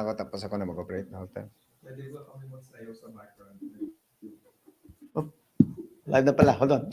ako tapos ako na mag-operate na hotel. Pwede ba kami magsayaw sa background? Live na pala, hold on.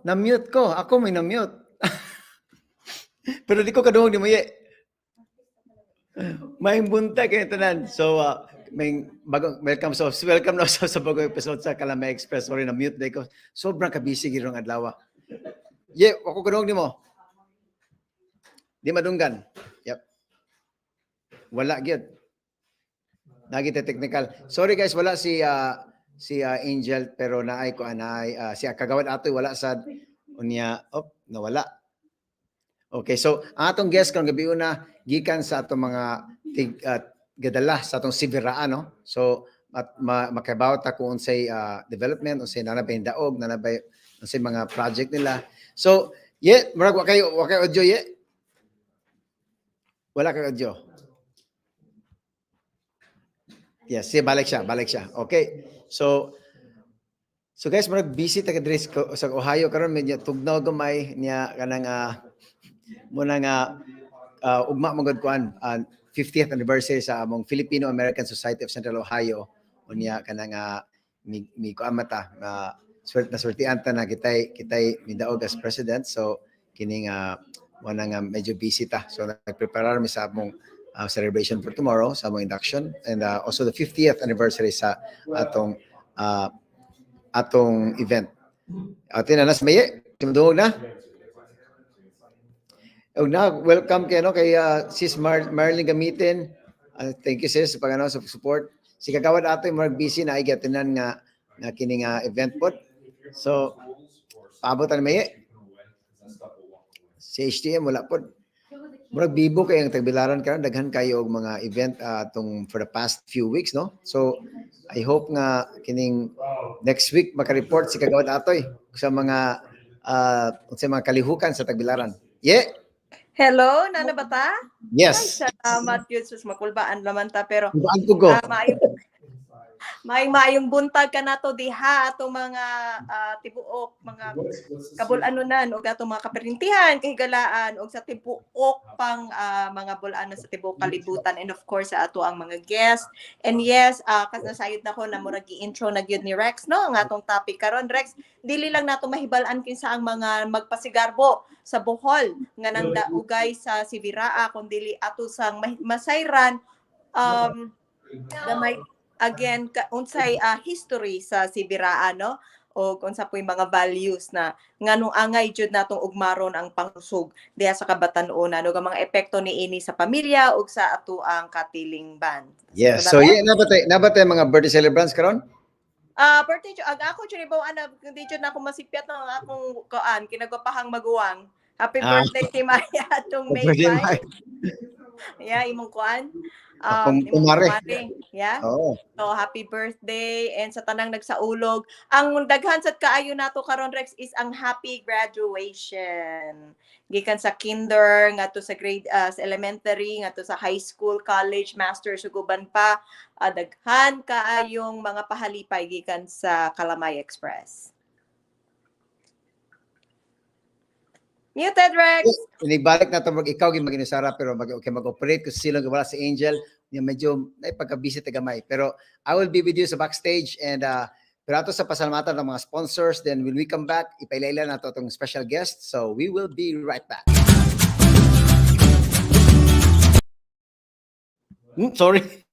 Na-mute ko. Ako may na-mute. Pero di ko kaduhog ni Muye. May bunta kayo tanan. So, may welcome na sa bagong episode sa Kalamay Express. Sorry, na-mute day ko. Sobrang kabisi girong adlaw. Ako kaduhog ni mo. Di madunggan. Yep. Wala gyud. Nagita technical. Sorry guys, wala si Angel pero naay ko si kagawad atoy wala sad unya nawala. Okay, so ang atong guest karong gabi una gikan sa atong mga gadala sa atong Sibiraan no. So makabawat ta kung unsay development unsay nanabay daog nanabay unsay mga project nila. So murag wa kayo audio wala kayo audio. Yes, balik siya. Okay. So guys, murag busy taga diri sa Ohio karon medyo tugnaw gamay niya kanang ugma magud kuan 50th anniversary sa among Filipino American Society of Central Ohio unya kanang mi kuan mata swertian ta na kitay midaog as president. So kining medyo busy ta. So nagpreparar mi sa among celebration for tomorrow sa among induction and also the 50th anniversary sa atong event. Atin na Maye, tumduog na. Welcome kay Sis Marlene Gamitin. Thank you sis pag sa support. Si kagawad atoy murag busy na ay gatinan nga na kining event pod. So paabotan may si HTM wala pod. Murag bibo kay ang tagbilaran karon daghan kayo og mga event tong for the past few weeks no. So I hope nga kining next week maka-report si Kagawad Atoy sa mga kalihukan sa tagbilaran. Yeah. Hello, Nana Bata? Ay, Yes. salamat yun, sus, makulbaan naman ta. Pero, Baan ko go. maayong buntag ka na to diha, atong mga tibuok, mga kabulanunan, o atong mga kaperintihan, kahigalaan, o sa tibuok pang mga bulanan sa tibuok kalibutan, and of course, sa ato ang mga guests. And yes, kasasayod na ko na murag i-intro na gyud ni Rex, no? Ang atong topic karon Rex, dili lang nato mahibalan kinsa ang mga magpasigarbo sa Bohol nga nang daugay sa Sibiraa kundi ato sang masayran gamay again unsay history sa Sibiraa no o unsa po'y mga values na nganong angay jud natong ugmaron ang pangusog diha sa kabatan-onan ug ang mga epekto niini sa pamilya ug sa ato ang katilingban. Yes. So yeah, nabatay mga birthday celebrants karon? Birthday ako chunibaw ana hindi jud na ako masipyat ng akong kuan kinagapahang maguwang. Happy birthday kay Maya atong May 5. Yeah, imong kuan. Kumare. Yeah. Oo. So happy birthday and sa tanang nagsaulog. Ang daghan sad kaayo nato karon Rex is ang happy graduation. Gikan sa kinder ngadto sa grade sa elementary ngadto sa high school, college, master's ug uban pa daghan kaayong mga pahalipay gikan sa Kalamay Express. Muted, Rex. Inibalik na ito, ikaw yung mag-inusara, pero mag-operate kasi silang wala si Angel, yung medyo pagka-busy tagamay. Pero I will be with you sa backstage and pero ato sa pasalamatan ng mga sponsors, then when we come back, ipailaila na ito itong special guest. So we will be right back. Sorry.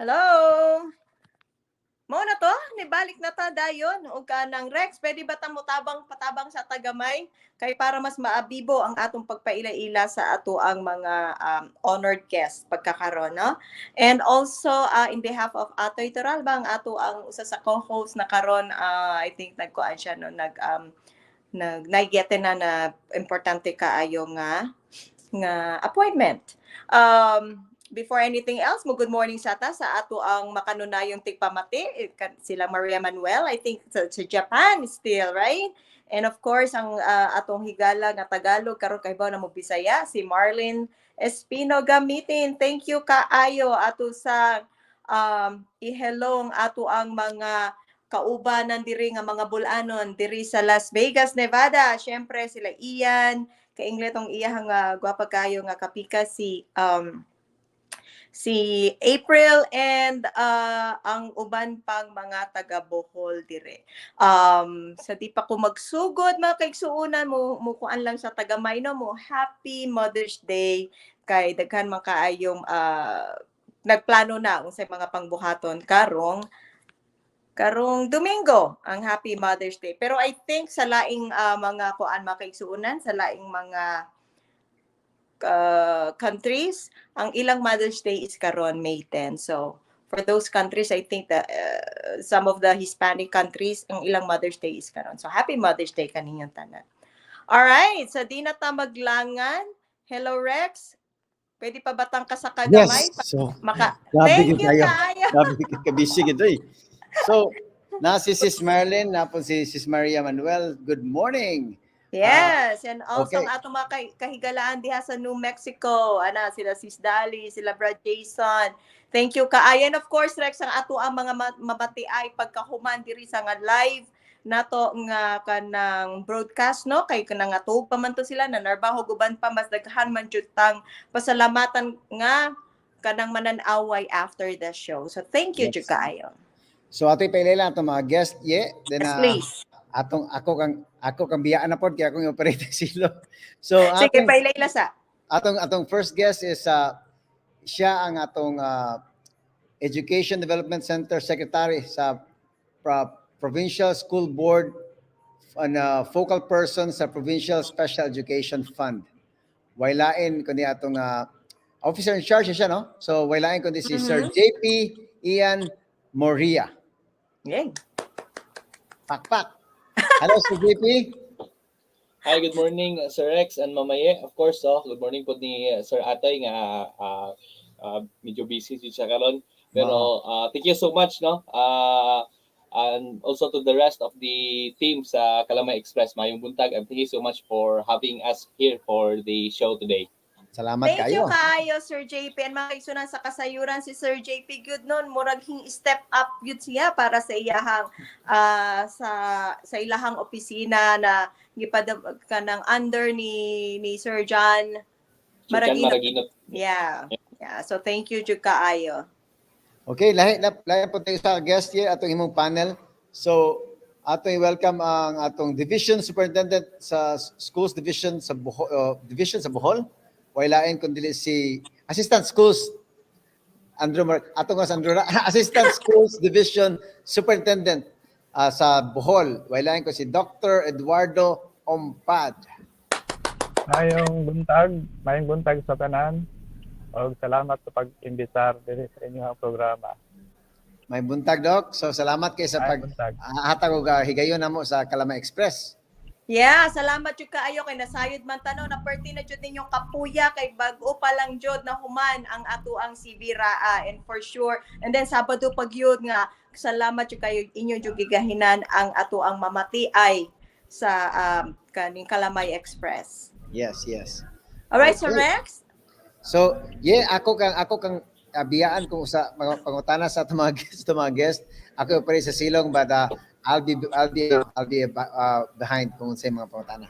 Hello. Mao na to, nibalik na ta dayon og kanang Rex, pwede ba ta patabang sa tagamay kay para mas maabibo ang atong pagpaila-ila sa ato ang mga honored guests pagkakaron no. And also in behalf of Atoy Toralba ang ato ang usa sa co-host na karon I think nagkuan siya no naigete na importante kaayo nga appointment. Before anything else, good morning sa ato ang makanunayong tigpamati, sila Maria Manuel, I think sa Japan still, right? And of course, ang atong higala nga Tagalog, karon kay ba na mo Bisaya, si Marlene Espino gamitin. Thank you kaayo ato sa ihelong ato ang mga kaubanan diri nga mga bulanon diri sa Las Vegas, Nevada. Syempre sila Ian, kainglet tong iyang gwapa kayo nga kapika si April and ang uban pang mga taga Bohol dire. Sa di pa ko magsugod mga kaigsuunan mo kuan lang sa tagamay no mo Happy Mother's Day kay daghan man kaayong nagplano na unsay mga pangbuhaton karong Domingo ang Happy Mother's Day. Pero I think sa laing mga kuan mga kaigsuunan sa laing mga countries, ang ilang Mother's Day is karon May 10. So, for those countries, I think that some of the Hispanic countries, ang ilang Mother's Day is karon. So, Happy Mother's Day kaninyong tanan. Alright, so di na ta maglangan. Hello, Rex. Pwede pa batang ka sa kagamay? Yes. So, Thank you, kaayo. Grabe ka-busy gito eh. So, na si Sis Marlene, napon si Sis Maria Manuel. Good morning. Yes, and also okay. ang atong mga kahigalaan diha sa New Mexico, sila Sis Dali, sila Brad Jason. Thank you kaayan of course Rex ang ato ang mga mabatiay pagkahuman diri sa nga live nato nga kanang broadcast no kay kanang atog pa man to sila na narbaho guban pa mas daghan man jud tang pasalamatan nga kanang mananaway after the show. So thank you jud kaayo. So ato ipailaila ato mga guest then yes, please. Ako kang biyaan na pod kaya akong operate silo. So sige pailaila sa atong first guest is siya ang atong Education Development Center Secretary sa Provincial School Board and focal person sa Provincial Special Education Fund. Wailain kundi atong officer in charge siya, no? So wailain kundi si Sir JP Ian Moria. Yay. Pakpak. Hello, Sir JP. Hi, good morning, Sir Rex and Mamaye. Of course, good morning po ni Sir Atoy nga medyo busy siya karon. Pero thank you so much, no? And also to the rest of the team sa Kalamay Express, Mayong Buntag, and thank you so much for having us here for the show today. Salamat Thank you kayo. kayo, Sir JP. And makaisunan sa kasayuran si Sir JP good nun. Murag hing step up yun siya para sa iyahang sa ilahang opisina na gipadab ka ng under ni Sir John Maraginot. Yeah. So thank you jud kaayo. Okay, lahi po tayo sa guest here atong imong panel. So, atong welcome ang atong division superintendent sa schools division sa Bohol. Wailain kundi si Assistant Schools Assistant Schools Division Superintendent sa Bohol. Wailain ko si Dr. Eduardo Ompad. Mayong buntag sa tanan. Og salamat sa pag-imbitar diri sa inyong programa. May buntag, Doc. So salamat kay sa paghatag og higayon namo sa Kalamay Express. Yeah, salamat jud kaayo kay nasayod man tanaw na perti na jud ninyong kapuya kay bag-o pa lang jud na human ang ato ang CV Raa, and for sure. And then Sabado pagyud nga salamat jud kayo inyo jud gigahinan ang ato ang mamatiay sa kaning Kalamay Express. Yes. All right, Okay. Sir Rex? So, ako kang biyaan kung sa mga pangutana sa itong mga guest. Ako pa rin sa silong, but I'll be behind kung sa mga pangutana.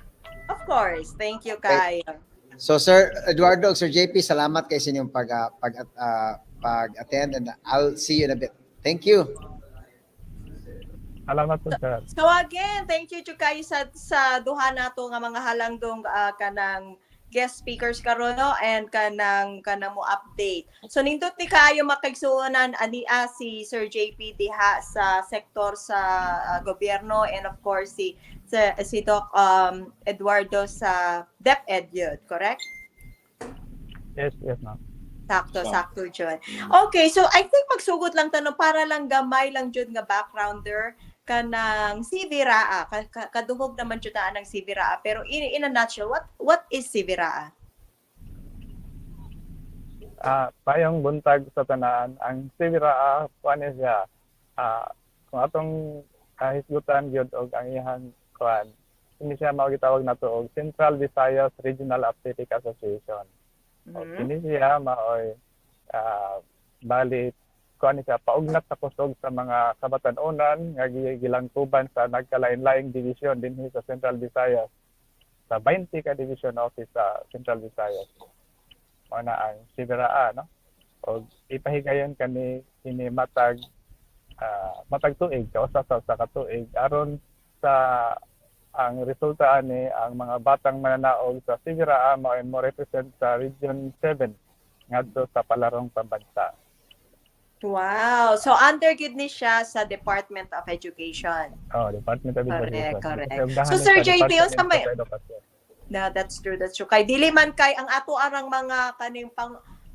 Of course. Thank you kaayo. So, Sir Eduardo, Sir JP, salamat kayo sa inyong pag-attend, and I'll see you in a bit. Thank you. Salamat po, sir. So again, thank you jud kayo sa duha nato nga mga halangdong kanang guest speakers karon, no, and kanang mo update. So nindot ni kaayo makaigsuonan ani si Sir JP diha sa sektor sa gobyerno, and of course si Doc Eduardo sa DepEd yun, correct? Yes, ma'am. Sakto jud. Okay, so I think magsugod lang tanong para lang gamay lang jud nga backgrounder kanang CV Raa. Kadungog naman jud ng CV Raa, pero in a nutshell, what is CV Raa? Payong buntag sa tanan, ang CV Raa kuan siya kung atong hisgutan gyud og ang iyang kuan, ini siya mao gitawag nato og Central Visayas Regional Athletic Association. Ini siya maoy bali kuan siya paugnat sa kusog sa mga kabatan-onan nga gilangkuban sa nagkalain-laing division dinhi sa Central Visayas. Sa 20 ka division office sa Central Visayas. Mao na ang CV Raa, no? Og ipahigayon kani matag tuig kausa sa katuig aron sa ang resulta ani ang mga batang mananaog sa CV Raa mo represent sa Region 7 ngadto sa palarong pambansa. Wow. So under gid ni siya sa Department of Education. Department of Education. Correct. So Sir JP, unsa may No, that's true. Kay dili man kay ang ato arang mga kaning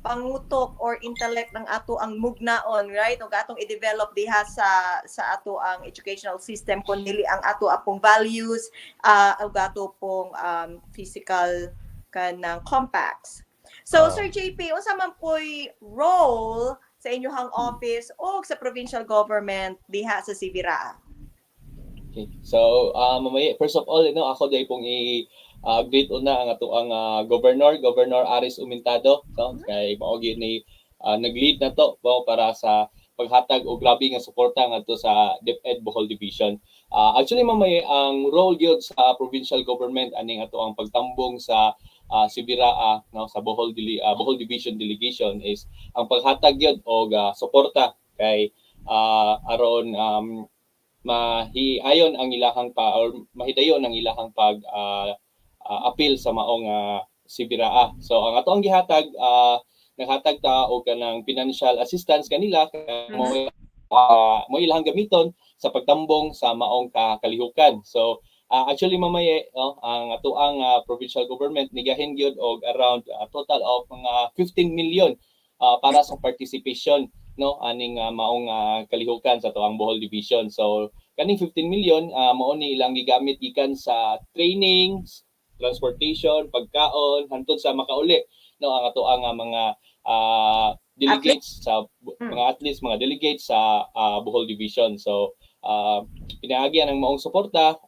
pangutok or intellect ng ato ang mugnaon, right? Ug atong i-develop diha sa ato ang educational system kun dili ang ato apong values, ug ato pong physical kanang compacts. So Sir JP, unsa man po'y role sa inyong office o sa provincial government diha sa CV Raa? Okay. So, mamaya, first of all, ako dahil pong greet una ang ato ang Governor Aris Umintado, no? Kay maogi ni nag-lead na to para sa paghatag og grabe nga suporta ngadto sa DepEd Bohol Division. Actually mamaya ang role gyud sa provincial government aning ato ang pagtambong sa CV Raa, no, sa Bohol Division Delegation is ang paghatag gyud og suporta kay aron mahidayon ang ilahang appeal sa maong CV Raa. So ang ato ang gihatag naghatag ta og kanang financial assistance kanila mo ilang gamiton sa pagtambong sa maong kalihukan. So actually mamaye ang atoang provincial government nigahin gyud og around total of mga 15 million para sa participation aning maong kalihukan sa tuang Bohol Division. So kaning 15 million mao ni ilang gigamit gikan sa trainings, transportation, pagkaon hantod sa makauli ang atoang mga delegates sa mga athletes, mga delegates sa Bohol Division. So pinaagi ang maong suporta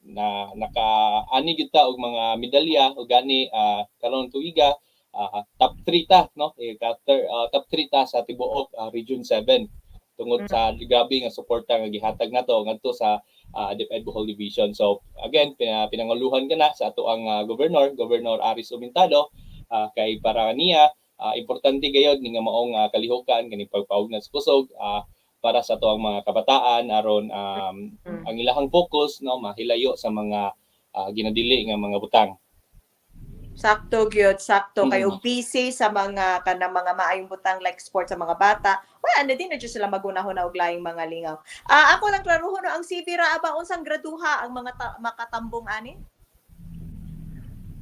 na naka-ani gyud ta og mga medalya ug gani karon tuiga top 3 ta top 3 ta sa tibuok Region 7 tungod sa grabe nga suporta nga gihatag nato ngadto sa DepEd Bohol Division. So again pinanguluhan kana sa ato ang Governor Aris Umintado kay para niya importante gayud ni nga maong kalihukan kani pagpaugna sa kusog para sa ato ang mga kabataan aron ang ilahang focus mahilayo sa mga ginadili nga mga butang. Sakto gyud, sakto kayo busy sa mga kanang mga maayong butang like sports sa mga bata. Ano din na sila magunahon na og laing mga lingaw. Ako lang klaruhon ang CV ra ba unsang graduha ang mga makatambong ani?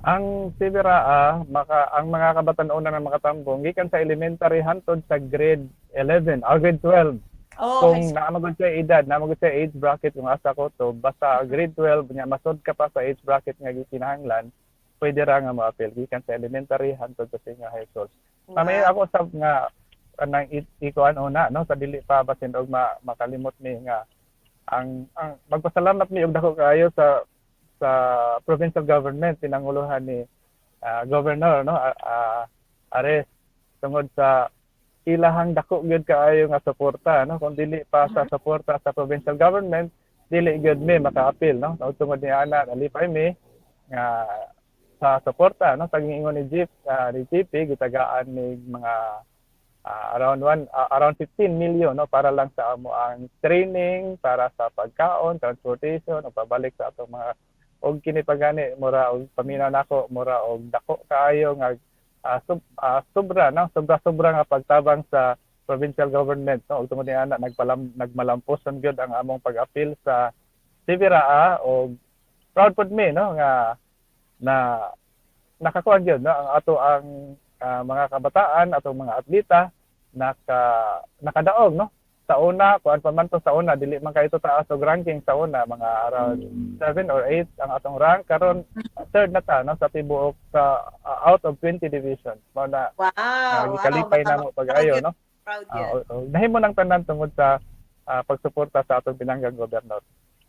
Ang Sibira, ang mga kabataan-una na makatambong, gikan sa elementary hantod sa grade 11, grade 12. Kung naamagod sa edad, naamagod sa age bracket kung asa ko to, basta grade 12, masod ka pa sa age bracket nga gikinahanglan, pwede ra nga ma-appeal gikan sa elementary hantod sa senior high school. Mamaya ako sab nga nang ikuan una sa dili pa basin og makalimot mi nga ang magpasalamat mi og dako kaayo sa provincial government pinanguluhan ni Governor Ares tungod sa ilahang dako gyud kaayo nga suporta kung dili pa sa suporta sa provincial government dili gyud mi maka-appeal tungod ni ana nalipay mi nga sa suporta sa gingon ni GP gitagaan ni mga around 15 million para lang sa amo ang training para sa pagkaon, transportation, o pabalik sa atong mga og kini pagani mura og paminaw nako mura og dako kaayo nga sobra nga pagtabang sa provincial government og tungod ni ana nagmalamposon gyud ang among pag-appeal sa Sibira og proud pod me nga na nakakuan gyud ang ato ang mga kabataan atong mga atleta nakadaog sa una kuan pa man to sa una dili man kay ito taas og ranking sa una mga around 7 or 8 ang atong rank karon third na ta sa tibuok sa out of 20 divisions mao na gikalipay na mo pag-ayo Proud yun. Nahimo nang tanan tungod sa pagsuporta sa atong pinanggang gobernador.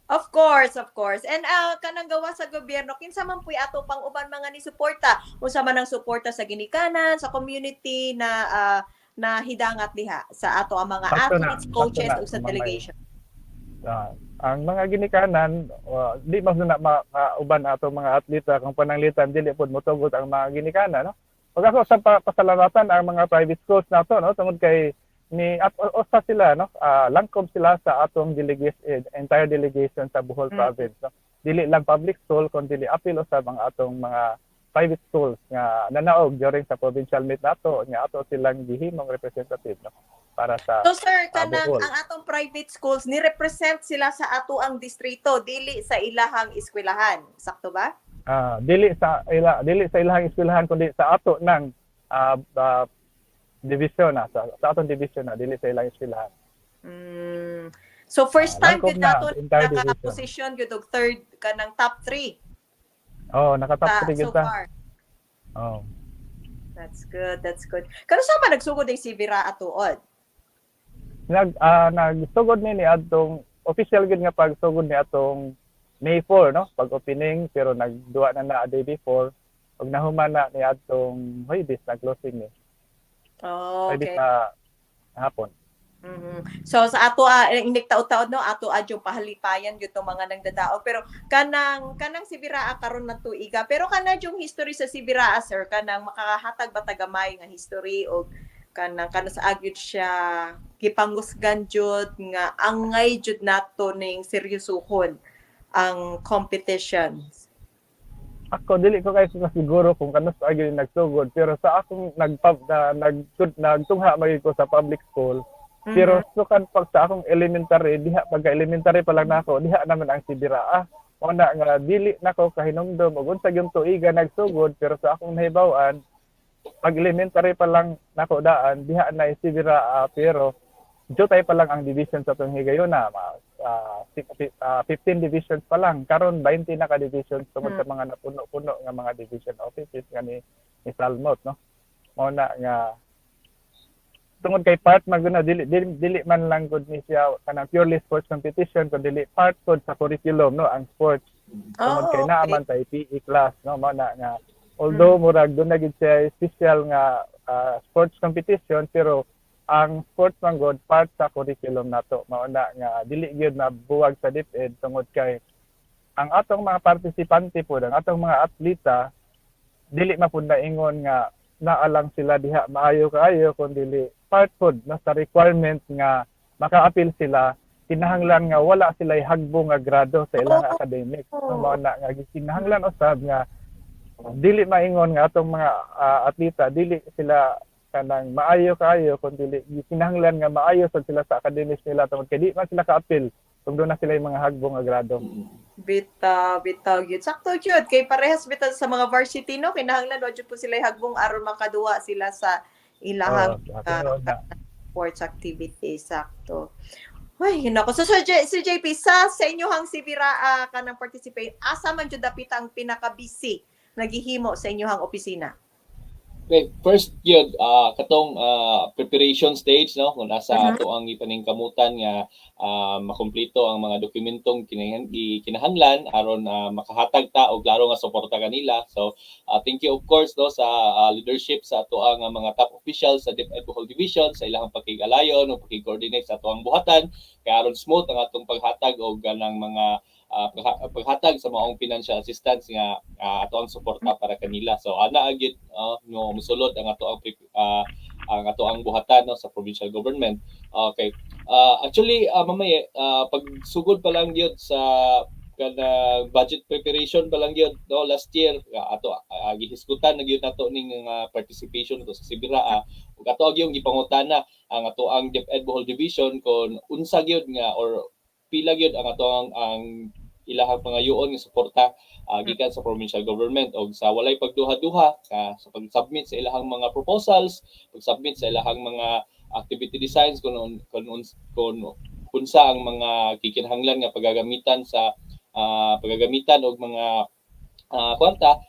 Of course. And kanang gawa sa gobyerno, kinsa man puy ato pang uban mga ni suporta. Unsa man ang suporta sa ginikanan, sa community na hidangat diha sa ato ang mga athletes, coaches ug sa delegation. Ang mga ginikanan, di man na makauban ato mga atleta kung pananglitan dili pud motugot ang mga ginikanan Pag ako sa pasalamatan ang mga private schools nato tungod kay ni at usa sila langkob sila sa atong entire delegation sa Bohol province dili lang public school kundi apil sa mga atong mga private schools nga nanaog during sa provincial meet nato nga ato silang gihimong representative para sa So sir kanang ang atong private schools ni represent sila sa ato ang distrito dili sa ilahang eskwelahan sakto ba? Dili sa ilahang eskwelahan kundi sa ato ng division sa atong division dili sa ilang eskwelahan. So first time Langkob gid nato naka-position gyud og third kanang top 3. Naka-top 3 gyud so ta. far. That's good. Kano sa man nagsugod ang Sibira atuod? Nagsugod ni atong official gyud nga pagsugod ni atong May 4 pag-opening pero nagduwa na a day before ug nahuman na ni atong Huwebes na closing ni. Okay. Hapon. So sa ato inig taud-taud ato yung pahalipayan gyud tong mga nagdadaog pero kanang Sibira karon na tuiga pero kana yung history sa Sibira sir kanang makahatag ba tagamay nga history og kanang sa agyud siya gipangusgan jud nga angay jud nato ning seryosohon ang competitions. ako dili ko kay siguro kung kanus sa gyud nagsugod, pero sa akong nagtungha magid ko sa public school. Pero sukad pag sa akong elementary, diha pagka elementary pa lang nako, diha naman ang Sibiraa. Una nga dili nako kahinumdum ug unsa gyud tuiga nagsugod, pero sa akong nahibaw-an pag elementary pa lang nako daan, diha na Sibiraa, pero jutay pa lang ang division sa tong higayuna. 15 divisions pa lang. Karon 20 na ka divisions tungod sa mga napuno-puno nga mga division offices nga ni Salmot, no. Mao na nga tungod kay part man guna dili man lang gud ni siya kanang purely sports competition, kundi dili part gud sa curriculum, no, ang sports. Tungod kay naa man sa PE class, no, mao na nga although murag doon na gid siya special nga sports competition, pero ang sports man gud part sa curriculum nato. Mao na nga dili gyud mabuwag sa DepEd tungod kay ang atong mga partisipante po, ang atong mga atleta dili mapunda ingon nga naalang sila diha maayo kaayo, kundi part pod na sa requirement nga maka-appeal sila, kinahanglan nga wala sila hagbong nga grado sa ilang academic. So, mao na nga kinahanglan usab nga dili maingon nga atong mga atleta dili sila kanang maayo kaayo, kundi kinahanglan nga maayo sad sila sa academics nila tungod kay di man sila ka-appeal kung doon na sila yung mga hagbong nga grado. Bitaw gyud. Sakto gyud kay parehas bitaw sa mga varsity, no, kinahanglan wa jud po sila hagbong aron makaduwa sila sa ilahang sports activity. Sakto. Ay, nako. So, si JP, sa inyohang Sibiraa ka nang participate, asa man jud dapit ang pinaka-busy naghihimo sa inyohang opisina? Okay, first yun, katong preparation stage, no, kung nasa ato ang ipaningkamutan nga makumpleto ang mga dokumentong kinahanglan aron makahatag ta og klaro nga suporta kanila. So thank you of course, no, sa leadership sa ato ang mga top officials sa DepEd Bohol Division sa ilang pakigalayon o pakig-coordinate sa ato ang buhatan kay aron smooth ang atong paghatag og ganang mga paghatag sa maong financial assistance nga ato ang suporta para kanila. So ana agid no mosulod ang ato ang buhatan, no, sa provincial government. Okay. Actually mamaya pagsugod pa lang gyud sa kada budget preparation pa lang gyud, no, last year ato gihisgutan na gyud nato ning participation to sa Sibiraa ug ato gyud gipangutana ang ato ang DepEd Bohol Division kon unsa gyud nga or pila gyud ang ato ang ilahang pangayoon nga suporta gikan sa provincial government og sa walay pagduha-duha sa pag-submit sa ilahang mga proposals, pag-submit sa ilahang mga activity designs kung unsa ang mga kikinahanglan nga paggagamitan sa paggagamitan og mga kwarta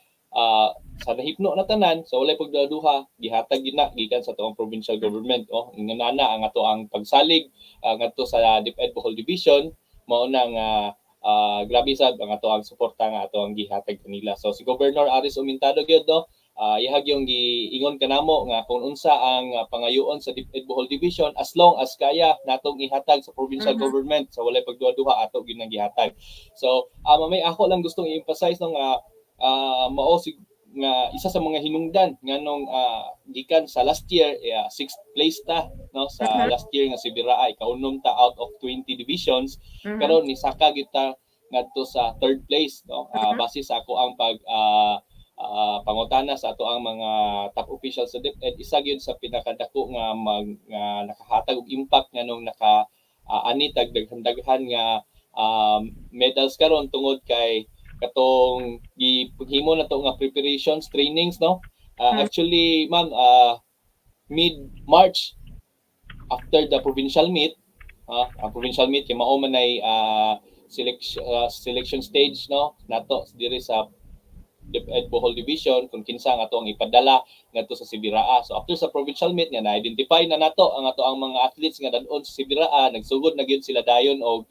sa nahipno na tanan. So walay pagduha-duha gihatag gina gikan sa tuong provincial government. Inganana ang ato ang pagsalig ngadto sa DepEd Bohol Division, mao na nga grabe sad ang ato ang suporta nga ato ang gihatag kanila. So si Governor Aris Umintado gyud, no, ihag yung giingon kanamo nga kung unsa ang pangayoon sa DepEd Bohol Division as long as kaya natong ihatag sa provincial government, so walay pagduha-duha ato gyud nang gihatag. So mamay ako lang gustong i-emphasize no nga mao nga isa sa mga hinungdan nganong gikan sa last year 6th place ta, no, sa last year nga Sibiraa kaunom ta out of 20 divisions, karon ni saka kita ngadto sa 3rd place, no, base sa ako ang pangutana sa ato ang mga top officials sa DepEd. Isa gyud sa pinakadako nga nakahatag og impact nganong ani daghan nga medals karon tungod kay katong gipaghimo na to nga preparations trainings, no. Actually ma'am, mid-March after the provincial meet, ang provincial meet kay mao man ay selection stage, no, nato diri sa DepEd Bohol Division kung kinsa nga ato ang ipadala ngadto sa Sibiraa. So after sa provincial meet nga na-identify na nato ang ato ang mga athletes nga dadon sa Sibiraa, nagsugod na gyud sila dayon og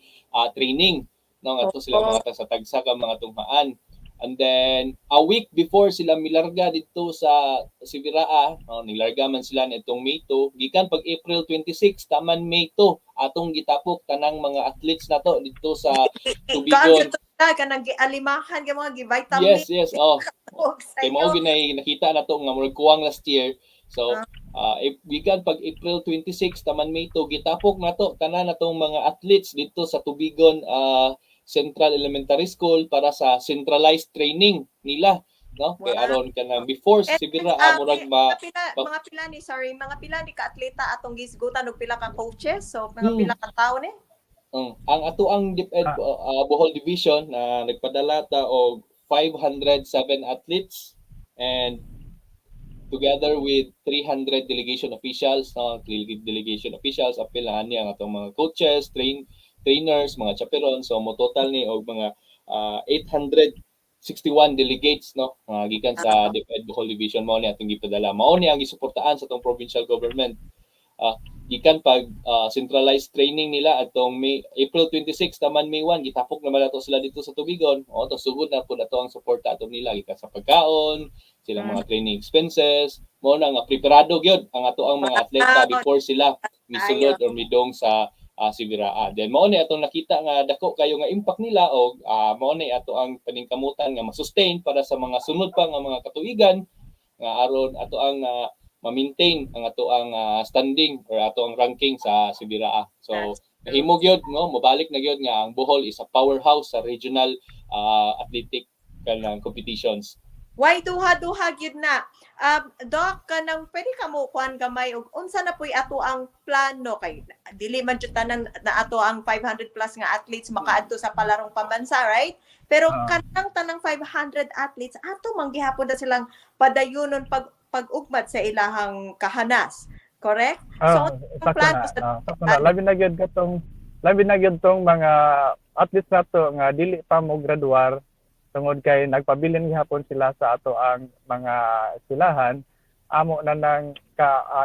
training, no, ngadto sila mga sa tagsa ka mga tunghaan. And then a week before sila milarga dito sa Sibiraa, nilarga man sila nitong May 2, gikan pag April 26 taman May 2 atong gitapok tanang mga athletes nato dito sa Tubigon. Kanang gialimahan ka mga gi-vitamin. Yes. Kay mao ginay nakita nato nga murag kuwang last year. So gikan pag April 26 taman May 2 gitapok nato tanan natong mga athletes dito sa Tubigon Central Elementary School para sa centralized training nila, no? Kay Wow. aron kanang before And, Sibira murag mga pila ni mga pila ni ka-atleta atong gisgutan og pila ka coaches, so mga pila ka tawo ni. ang ato ang DepEd Bohol Division na nagpadala ta og 507 athletes and together with 300 delegation officials, no, delegation officials apil na niya ang atong mga coaches, trainers, mga chaperon, so mo total ni og mga 861 delegates, no, gikan sa DepEd Bohol Division. Mao ni atong gipadala, mao ni ang gisuportaan sa atong provincial government. Gikan pag centralized training nila atong April 26 taman May 1 gitapok naman nato sila dito sa Tubigon. O to sugod na pud ato ang suporta ato nila gikan sa pagkaon, silang mga training expenses. Mo na nga preparado gyud ang ato ang mga atleta before sila misulod or midong sa Sibira. Then mao ni atong nakita nga dako kayo nga impact nila og mao ni ato ang paningkamutan nga ma-sustain para sa mga sunod pa nga mga katuigan nga aron ato ang ma-maintain ang ato ang standing or ato ang ranking sa Sibira. So nahimo gyud, no, mobalik na gyud nga ang Bohol is a powerhouse sa regional athletic kanang competitions. Why duha-duha gyud na. Doc, kanang pwede ka mo kuan gamay og unsa na puy ato ang plano kay dili man jud tanan na ato ang 500 plus nga athletes makaadto sa palarong pambansa, right? Pero kanang tanang 500 athletes ato manggihapon na silang padayunon pag-ugmad sa ilahang kahanas. Correct? So, ang plano sa labi na gyud tong mga athletes nato nga dili pa mo graduar tungod kay nagpabilin gihapon sila sa ato ang mga silahan amo na nang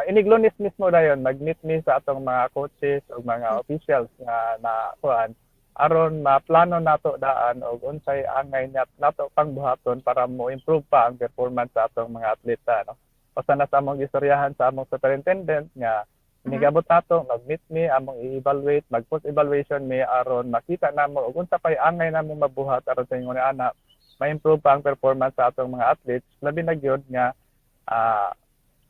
iniglunis mismo dayon mag-meet ni sa atong mga coaches ug mga officials nga na kuan aron maplano nato daan og unsay angay nato pangbuhaton para mo improve pa ang performance sa atong mga atleta, no. Basta na sa among istoryahan sa among superintendent nga nigabot nato mag-meet me among i-evaluate mag-post evaluation me aron makita namo og unsa pay angay namo mabuhat aron sa ingon ni ana ma-improve pa ang performance sa atong mga athletes labi na gyud nga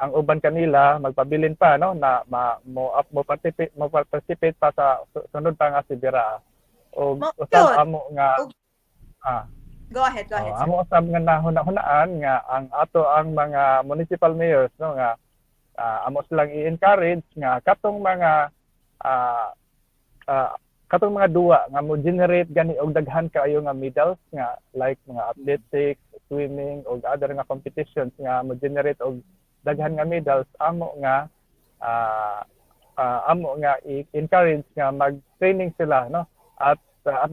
ang uban kanila magpabilin pa, no, na mo participate pa sa sunod pa nga Sibira. O usab amo nga Go ahead. Amo usab nga nahuna-hunaan nga ang ato ang mga municipal mayors, no, nga amo silang i-encourage nga katong mga duwa nga mo generate gani og daghan kaayo nga medals nga like mga athletics, swimming og other nga competitions nga mo generate og daghan nga medals amo nga i-encourage nga mag-training sila, no, at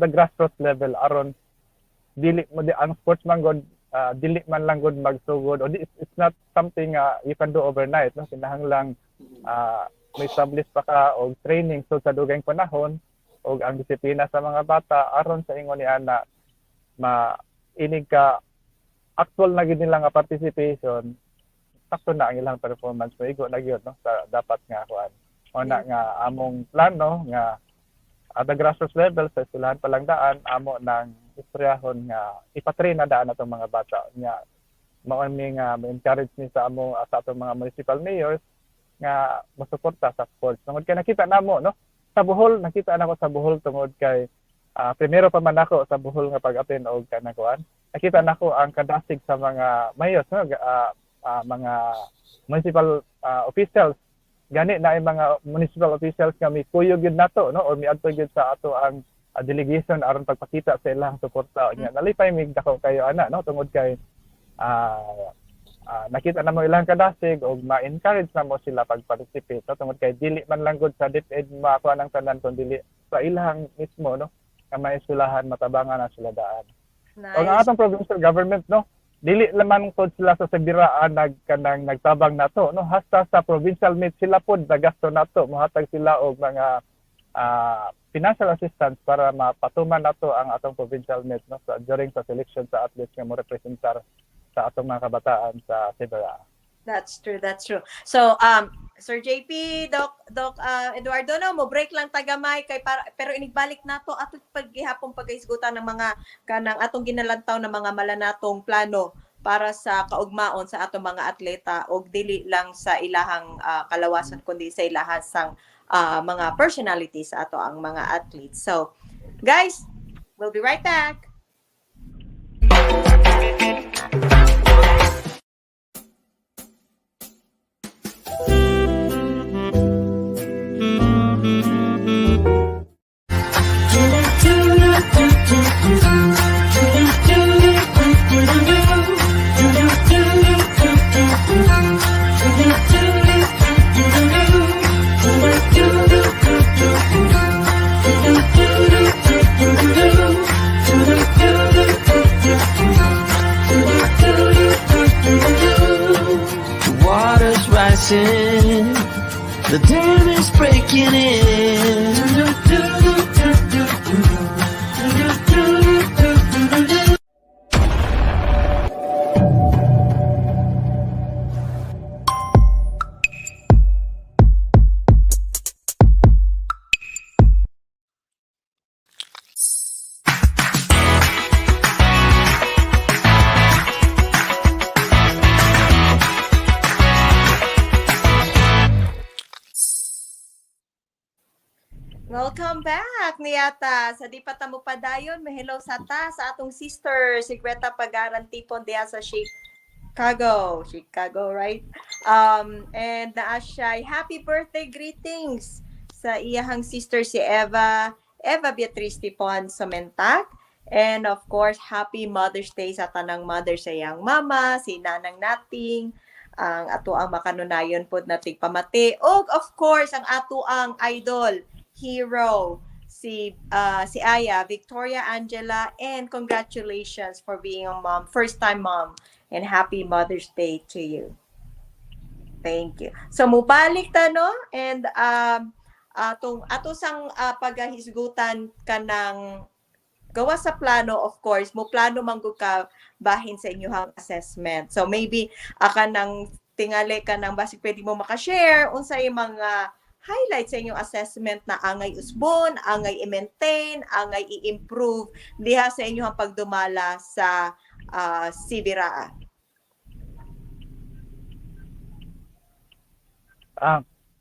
the grassroots level aron dili mo ang sportsman god dili man lang god magsugod o it's not something you can do overnight, no. Kinahanglang may establish pa ka og training so sa dugayng panahon og ang disiplina sa mga bata aron sa ingon ni ana mainig ka actual na gid nila nga participation sakto na ang ilang performance maigo na gyud, no, sa dapat nga kuan una nga among plano nga at the grassroots level sa eskwelahan palang daan amo nang istoryahon nga ipatrain na daan atong mga bata nga mao mi nga ma-encourage ni sa atong mga municipal mayors nga mosuporta sa sports tungod kay nakita namo, no, sa Bohol nakita nako sa Bohol tungod kay primero pa man ako sa Bohol nga pag-attend og kanang kuan nakita nako ang kadasig sa mga mayors, no, mga municipal officials gani na ay mga municipal officials nga mi kuyog gyud nato, no, or miadto gyud sa ato ang delegation aron pagpakita sa ilang suporta nya nalipay mig dako kayo ana, no, tungod kay nakita na mo ilang kadasig og ma-encourage na mo sila pag-participate, no, tungod kay dili man lang gud sa DepEd makuha ng tanan kun dili sa ilang mismo, no, nga may eskwelahan matabangan na sila daan. Nice. O ang atong provincial government, no, dili laman pod sila sa Sibira nagtabang nato, no, hasta sa provincial meet sila pod nagasto nato mohatag sila og mga financial assistance para mapatuman nato ang atong provincial meet, no, during sa selection sa athletes nga mo representar sa atong mga kabataan sa Sibira. That's true. So, Sir JP, Doc Eduardo, no, mo break lang tagamay kay pero inigbalik nato ato paggihapon pagaisgutan ng mga kanang atong ginalantaw ng mga malanatong plano para sa kaugmaon sa atong mga atleta og dili lang sa ilahang kalawasan kundi sa ilahang sang mga personalities sa ato ang mga athletes. So, guys, We'll be right back. The water's rising, the dam is breaking in. Welcome back, Niyata. Sa di pa tamo pa dayon, may hello sa ta sa atong sister, si Greta Pagaran Tipon diha sa Chicago, right? And naa siya, happy birthday greetings sa iyahang sister si Eva Beatriz Tipon Somentak. And of course, happy Mother's Day sa tanang mother sa iyang mama, si Nanang Nating, ang ato ang makanunayon pod nating pamati. Og of course, ang ato ang idol, hero, si Aya, Victoria Angela, and congratulations for being a mom, first-time mom, and happy Mother's Day to you. Thank you. So, mubalik ta, no? And ato sang pagahisgutan ka ng gawa sa plano, of course, mo plano manggod ka bahin sa inyong assessment. So, maybe ka nang tingali ka ng basic pwede mo makashare unsay mga highlight sa inyong assessment na angay usbon, angay i-maintain, angay i-improve diha sa inyong pagdumala sa Sibira.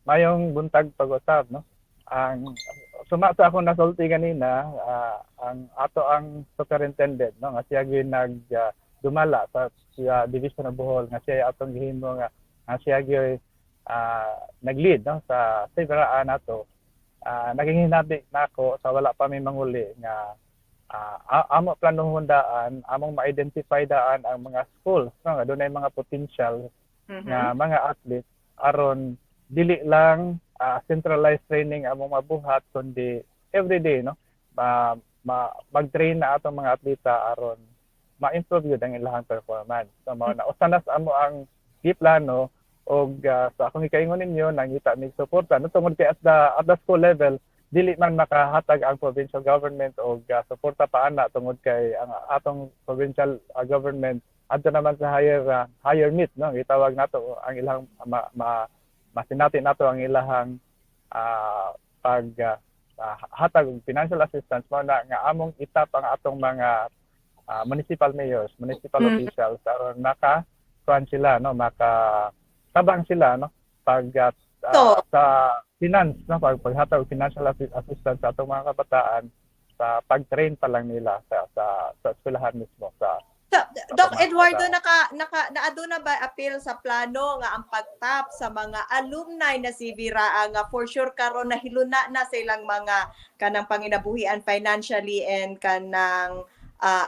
Mayong buntag pag-usap, no? Ang sa ako nasulti kanina, ang ato ang superintendent, no, nga siya dumala sa Division of Bohol, nga siya atong gihimo nga siya nag-lead, no, sa Sibira nato. Naging hinabi nako sa wala pa may manguli nga amo planohon daan, among ma-identify daan ang mga schools, no, nga dunay mga potential nga mga athletes aron dili lang centralized training among mabuhat kundi everyday, no, mag-train na atong mga atleta aron ma-improve yun ang ilang performance. So mao na usanas amo ang giplano og sa akong ikaingon ninyo nangita mig suporta no tungod kay at the school level dili man makahatag ang provincial government og suporta pa ana tungod kay ang atong provincial government adto naman sa higher meet, no, gitawag nato ang ilang masinati nato ang ilahang hatag og financial assistance mao na nga among itap ang atong mga municipal mayors, municipal officials aron maka-kuan sila, no, tabang sila, no, pag sa finance, no, paghatag og financial assistance sa atong mga kabataan sa pag-train pa lang nila sa eskwelahan mismo sa Doc Eduardo, naado na ba appeal sa plano nga ang pagtap sa mga alumni na Sibira nga for sure karon nahiluna na sa ilang mga kanang panginabuhian financially and kanang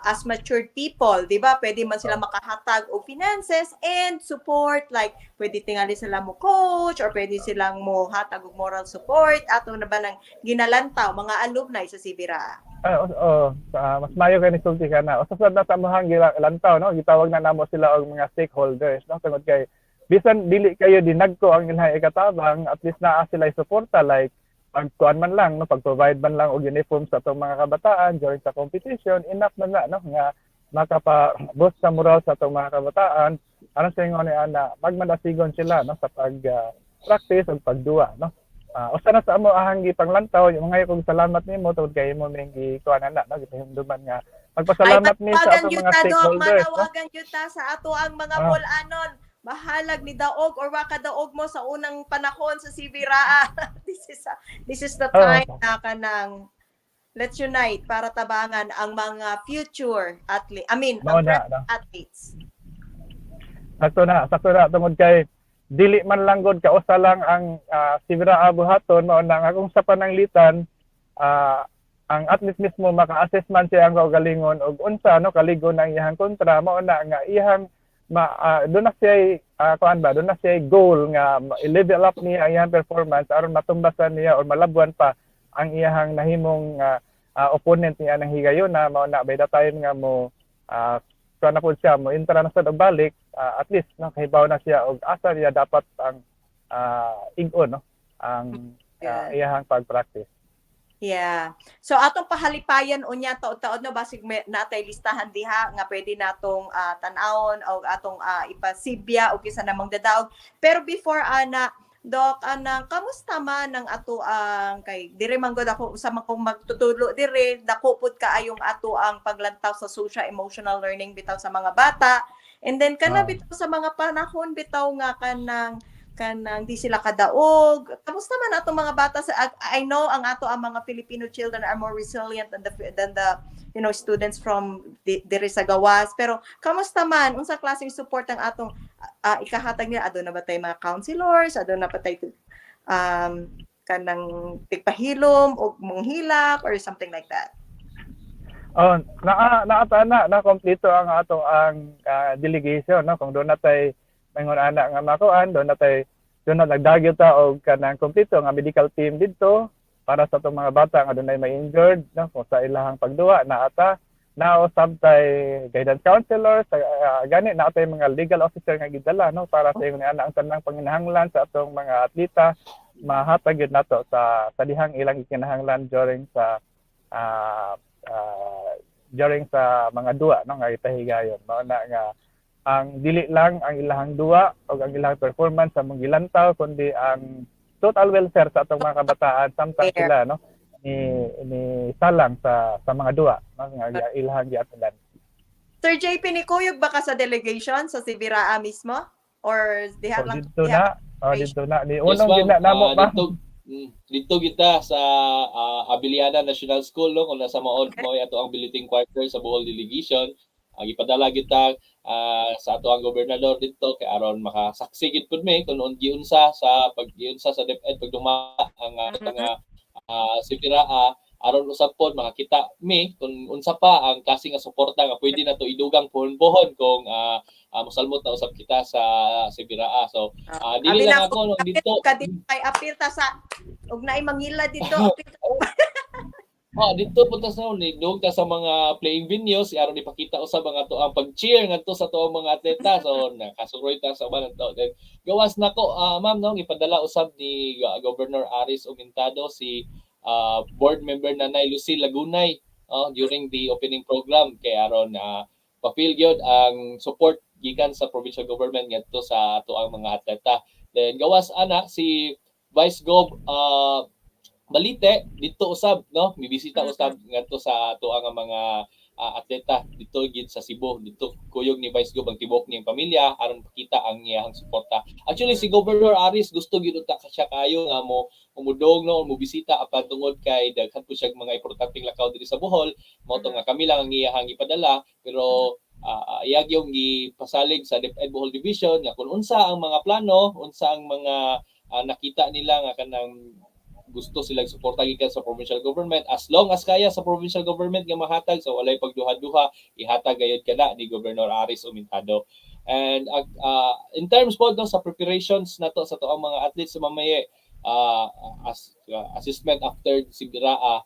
as matured people, di ba? Pwede man sila makahatag og finances and support, like pwede tingali sila mo coach or pwede silang mo hatag og moral support ato na ba nang ginalantaw mga alumni sa Sibira? Mas mayo kay nisulti ka na. Usasad na sa mohang lantaw, no, gitawag na namo sila og mga stakeholders, no, tungod kay bisan dili kayo dinagko ang ilang ikatabang, at least naa sila suporta, like pagkuan man lang, no, pag-provide man lang og uniform sa atong mga kabataan during sa competition, enough man na, no, nga makapa-boost sa moral sa atong mga kabataan aron sa ingon ana magmanasigon sila, no, sa pag-practice ug pagduwa, no. Usa na sa amo ahang gipanglantaw yung mga kong salamat nimo tungod kay mo ning gikuan na, no, gipahimduman nga magpasalamat mi sa atong mga stakeholders, no? Manawagan yuta sa ato ang mga bol-anon. Mahalag ni daog or waka daog mo sa unang panahon sa Sibira. This is the time na kanang let's unite para tabangan ang mga future athlete. I mean, Mao ang na, present no? athletes. Sakto na tungod kay dili man lang gud kausa lang ang Sibira buhaton mao na nga kung sa pananglitan ang athlete mismo maka-assess man siya ang kaugalingon og unsa no kaligon ang iyang kontra mao na nga iyang doon na siya doon na siya goal nga i-level up niya ang iyang performance aron matumbasan niya o malabuan pa ang iyang nahimong opponent niya nang higayon na mao na by the time nga mo kuan na po siya mo intra na sad og balik at least no kahibaw na siya og asa niya dapat ang ig-on no ang iyang pag-practice. Yeah. So atong pahalipayan unya taod-taod no basig natay listahan diha nga pwede natong tan-awon o atong ipasibya o kisa namang dadaog. Pero before ana Doc, kamusta man ang ato ang kay dire man gud ako usama kong magtutulo dire dako pud kaayong ato ang paglantaw sa social emotional learning bitaw sa mga bata. And then kana bitaw sa mga panahon bitaw nga kanang di sila kadaog. Kamusta man ato mga bata sa I know ang ato ang mga Filipino children are more resilient than the students from dire sa gawas, pero kamusta man unsa klaseng support ang atong ikahatag nila adto na ba tay mga counselors, adto na ba tay kanang tigpahilom o manghilak or something like that? Oh, na kompleto ang ato ang delegation no kung doon natay mangon ana nga makuan doon na nagdagyo ta og kanang kompleto nga medical team didto para sa atong mga bata nga dunay may injured no kung sa ilahang pagduwa naata nausab tay guidance counselor gani naatay mga legal officer nga gidala no para sa ingon ana ang tanang panginahanglan sa atong mga atleta mahatag gyud nato sa dihang ilang kinahanglan during sa mga duwa no nga itahigayon mao na nga ang dili lang ang ilahang duwa o ang ilahang performance sa mga gilantaw kundi ang total welfare sa atong mga kabataan samtang sila no ni salang sa mga duwa no nga ilahang giatulan. Sir JP Nikuyog baka sa delegation sa Sibiraa mismo or diha lang dito na ni unong ginanamo pa dito kita sa Abiliana National School no kung nasa maod mo ato ang billeting quarter sa Bohol delegation gipadala kita sa ato ang gobernador dito kay aron makasaksi gid pud mi kung giunsa sa pag-giunsa sa DepEd pagduma ang Sibiraa aron usab pod makakita mi kung unsa pa ang klase nga suporta nga pwede nato idugang pohon-pohon kung mosalmot na usab kita sa Sibiraa. So dili lang ako no dito kay apil ta sa ug naay mangila dito dito punta sa nigdog ta sa mga playing venues aron ipakita usab ang ato ang pag-cheer ngadto sa ato mga atleta so nakasuroy ta sa uban to then gawas nako ma'am no ipadala usab ni Governor Aris Umintado si board member Nanay Lucy Lagunay during the opening program kay aron pa-feel gyud ang support gikan sa provincial government ngadto sa ato ang mga atleta. Then gawas ana si Vice Gov Balite dito usab no mibisita usab ngadto sa ato ang mga atleta dito gid sa Cebu dito kuyog ni Vice Gov ang tibok niyang pamilya aron pakita ang iyang suporta. Actually si Governor Aris gusto gid ta siya kayo nga mo umudog no mo bisita apan tungod kay daghan po siya mga importanteng lakaw diri sa Bohol mo to nga kami lang ang iyang ipadala pero iyag yung gipasalig sa DepEd Bohol Division nga kung unsa ang mga plano unsa ang mga nakita nila nga kanang gusto silang suporta gikan sa provincial government as long as kaya sa provincial government nga mahatag so walay pagduha-duha ihatag gayud kana ni Governor Aris Umintado. And in terms po no, sa preparations nato sa toang mga athletes sa mamaye assessment after Sibiraa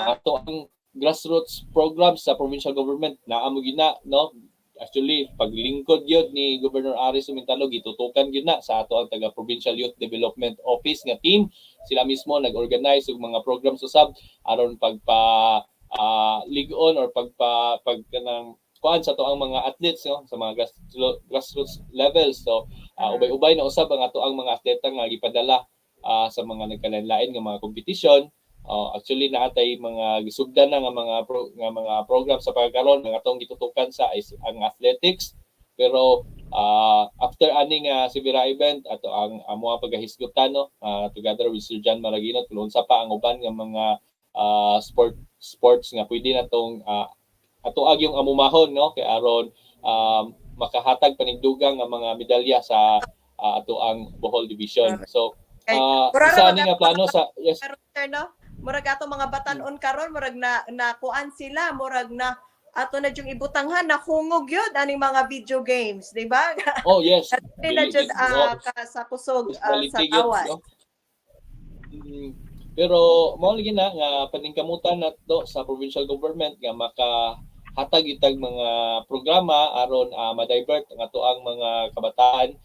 ato ang grassroots programs sa provincial government naamo gina no actually paglingkod yun ni Governor Aris Umintado gitutukan yun na sa ato ang taga Provincial Youth Development Office nga team sila mismo nag-organize og mga programs usab aron pagpa ligon or pagkanang kuan sa ato ang mga athletes no sa mga grassroots levels so ubay-ubay na usab ang ato ang mga atleta nga gipadala sa mga nagkalain-lain nga mga kompetisyon. Actually naatay mga gisugdan na nga mga program sa pagkaron nga atong gitutukan sa ang athletics pero after aning Sibiraa event ato ang mga pagahisgutan no together with Sir John Maragino kung sa pa ang uban nga mga sport sports nga pwede na tong atuag yung amumahon, no, kay aron makahatag panigdugang nga mga medalya sa ato ang Bohol Division. So Murag isa ra ni nga plano sa yes. pero sir, no? Murag ato mga batan-on karon murag na kuan sila, murag na ato na yung ibutanghan na hungog yun aning mga video games, di ba? Oh yes. Hindi na jud sa kusog sa tawad. No? Pero mao lagi na nga paningkamutan nato sa provincial government nga makahatag itag mga programa aron ma-divert ang ato ang mga kabataan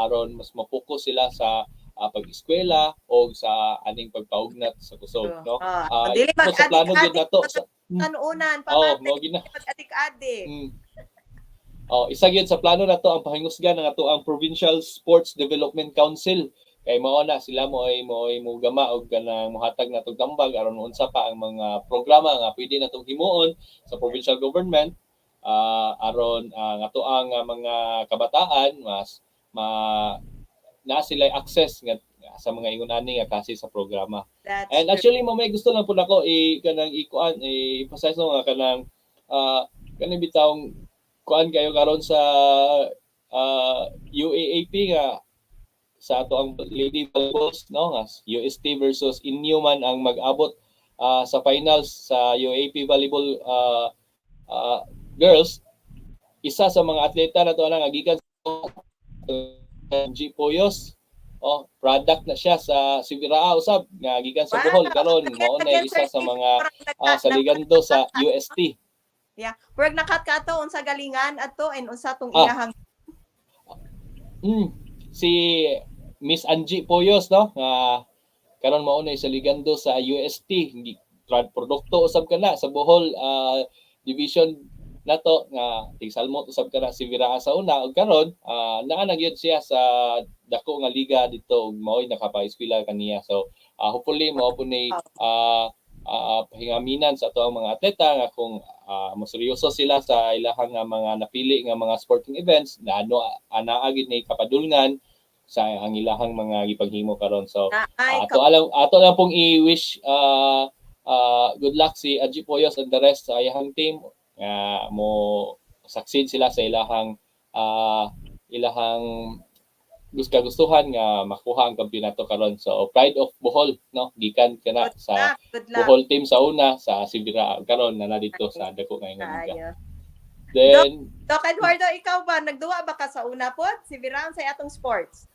aron mas mapokus sila sa pag-eskwela o sa aning pagpaugnat sa kusog, no? Dili sa plano gyud nato sa kanuunan mao pamati gina. adik-adik. Isa gyud sa plano nato ang pahingusgan ng ato ang Provincial Sports Development Council. Kay mao na sila mo gama og kanang mohatag natong tambag aron unsa pa ang mga programa nga pwede natong himuon sa provincial government aron ang ato ang mga kabataan mas na sila access nga sa mga ingon ani nga kasi sa programa. And actually mo may gusto lang pud ako kanang ikuan emphasize no nga kanang kanang bitawng kuan kayo karon sa UAAP nga sa ato ang lady volleyballs, no, nga UST versus Inhuman ang mag-abot sa finals sa UAAP volleyball girls. Isa sa mga atleta na to nga gikan sa G Poyos, product na siya sa Sibiraa usab nga gikan sa Bohol karon mao na isa sa mga sa ligando sa UST. Yeah, purag nakat ka to unsa galingan adto and unsa tong iyahang si Miss Angie Poyos, no, karon mao na sa ligando sa UST produkto usab kana sa Bohol division nato nga tigsalmot usab kana si Viraa sa una ug karon naa na gyud siya sa dako nga liga dito ug mao'y nakapa-eskwela kaniya. So hopefully mao po ni pahingaminan sa ato ang mga atleta nga kung moseryoso sila sa ilahang mga napili nga mga sporting events na anaa gid ni kapadulngan sa ang ilahang mga gipaghimo karon. So ato lang pong i-wish good luck si Angie Poyos and the rest sa iyang team mo succeed sila sa ilahang gustuhan nga makuha ang kampeonato karon. So Pride of Bohol, no, gikan kana sa Bohol team sa una sa Sibira karon na dito sa dako nga liga. Then Doc Eduardo, ikaw ba nagduwa ba ka sa una pod si Virang sa atong sports?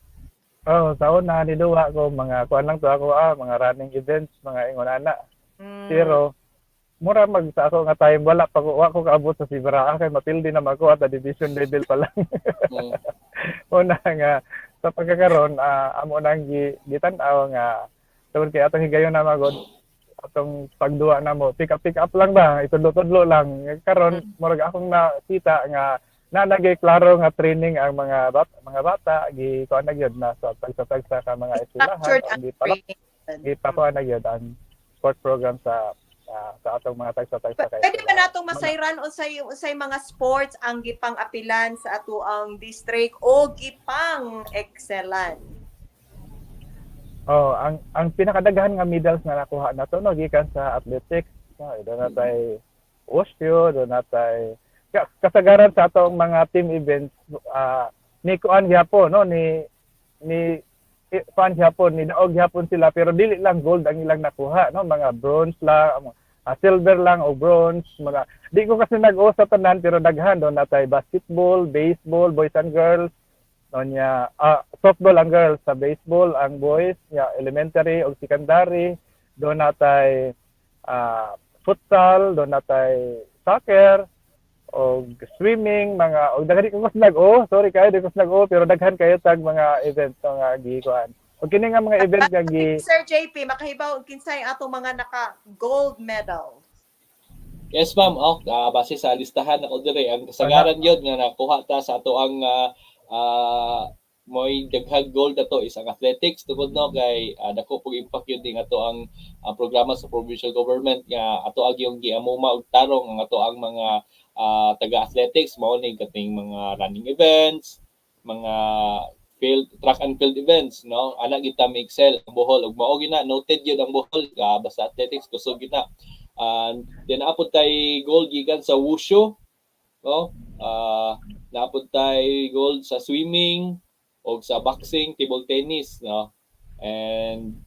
Sa una niduwa ko mga kuan lang to ako mga running events, mga ingon ana. Pero mura sa ako nga time wala pa ko kaabot sa Sibira kay mapildi na ako at division level pa lang. Una nga sa pagkakaroon amo nang gitan-aw nga tungod kay atong higayon na magod atong pagduwa na mo pick up lang ba itudlo-tudlo lang karon murag akong nakita nga nalagay klaro nga training ang mga bata kuan na gyud na sa tagsa ka mga eskwelahan gipakuan na gyud ang sport program sa atong mga tagsa kay pwede ba natong masayran unsay mga sports ang gipang apilan sa ato ang district o gipang excellan? Ang pinakadaghan nga medals nga nakuha nato no gikan sa athletics, do natay Osteo, do natay kasagaran sa atong mga team events ni kuan gyapon no ni fan gyapon ni daog gyapon sila pero dili lang gold ang ilang nakuha no mga bronze lang silver lang o bronze mga di ko kasi nag-o sa tanan pero daghan do natay basketball, baseball, boys and girls no nya softball ang girls, sa baseball ang boys nya elementary o secondary do natay futsal, do natay soccer o swimming mga og daghan ko nag-o sorry kayo di ko nag-o pero daghan kayo tag mga events nga gikuan og kini nga mga event nga Sir JP makahibaw og kinsay atong mga naka gold medal? Yes ma'am, base sa listahan ako dire ang kasagaran yun nga nakuha ta sa ato ang moy daghang gold ato isang athletics tungod no kay dako pug impact yun ding ato ang programa sa provincial government nga ato ag yung giamuma og tarong ang ato ang mga taga-athletics mao ni kating mga running events, mga track and field events, no? Ana kita may excel ang Bohol ug mao gina noted yun ang Bohol basta athletics kusog gina. Then naapod tay gold gikan sa wushu, no? Naapod tay gold sa swimming o sa boxing, table tennis, no? And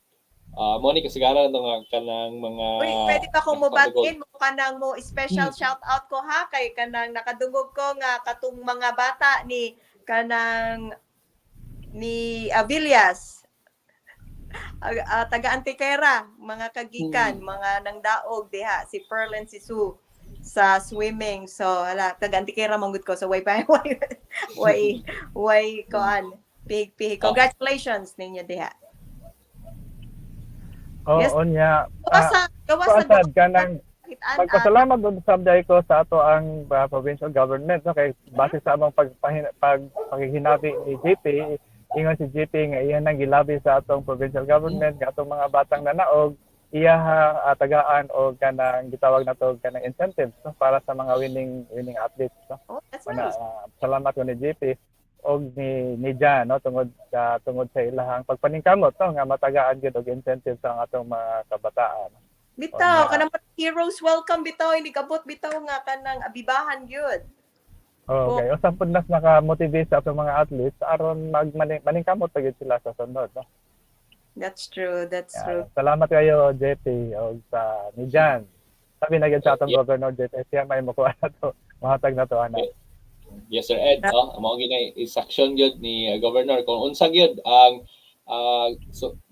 mo ni kasagaran ng kanang mga Uy, pwede ba kong mo gold. back-in mo kanang mo special shout out ko ha kay kanang nakadungog ko nga katong mga bata ni kanang ni Avillas. Taga Antiquera, mga kagikan, mga nangdaog diha si Pearl and si Sue sa swimming. So, ala, taga Antiquera manggod ko. So, way koan. Pig. Congratulations ninyo diha. Yes. Oo niya. Gawas Pasad ka ng kitaan. magpasalamat doon sa sabday ko sa ato ang provincial government, no, kay base sa among paghihinabi ni JP, ingon si JP nga iya nang gilabi sa atong provincial government nga atong mga batang nanaog iya tagaan o kanang gitawag nato kanang incentives, no, para sa mga winning athletes, no. Oh, that's Ana, nice. salamat ko ni JP og ni Jan, no, tungod sa ilahang pagpaningkamot, no, nga matagaan gyud og incentives ang atong mga kabataan. Bitaw, Oh, kanang heroes welcome bitaw, hindi kabot bitaw nga kanang abibahan gyud. Okay, usap pud nas naka-motivate sa atong mga athletes aron maningkamot pa gyud sila sa sunod, no. That's true. Salamat kayo JP og sa ni Jan. Sabi na gyud sa atong Governor JP siya may makuha na to, mahatag na to ana. Yes, Sir Ed. Mao ginay isaksyon gyud ni Governor kung unsa gyud ang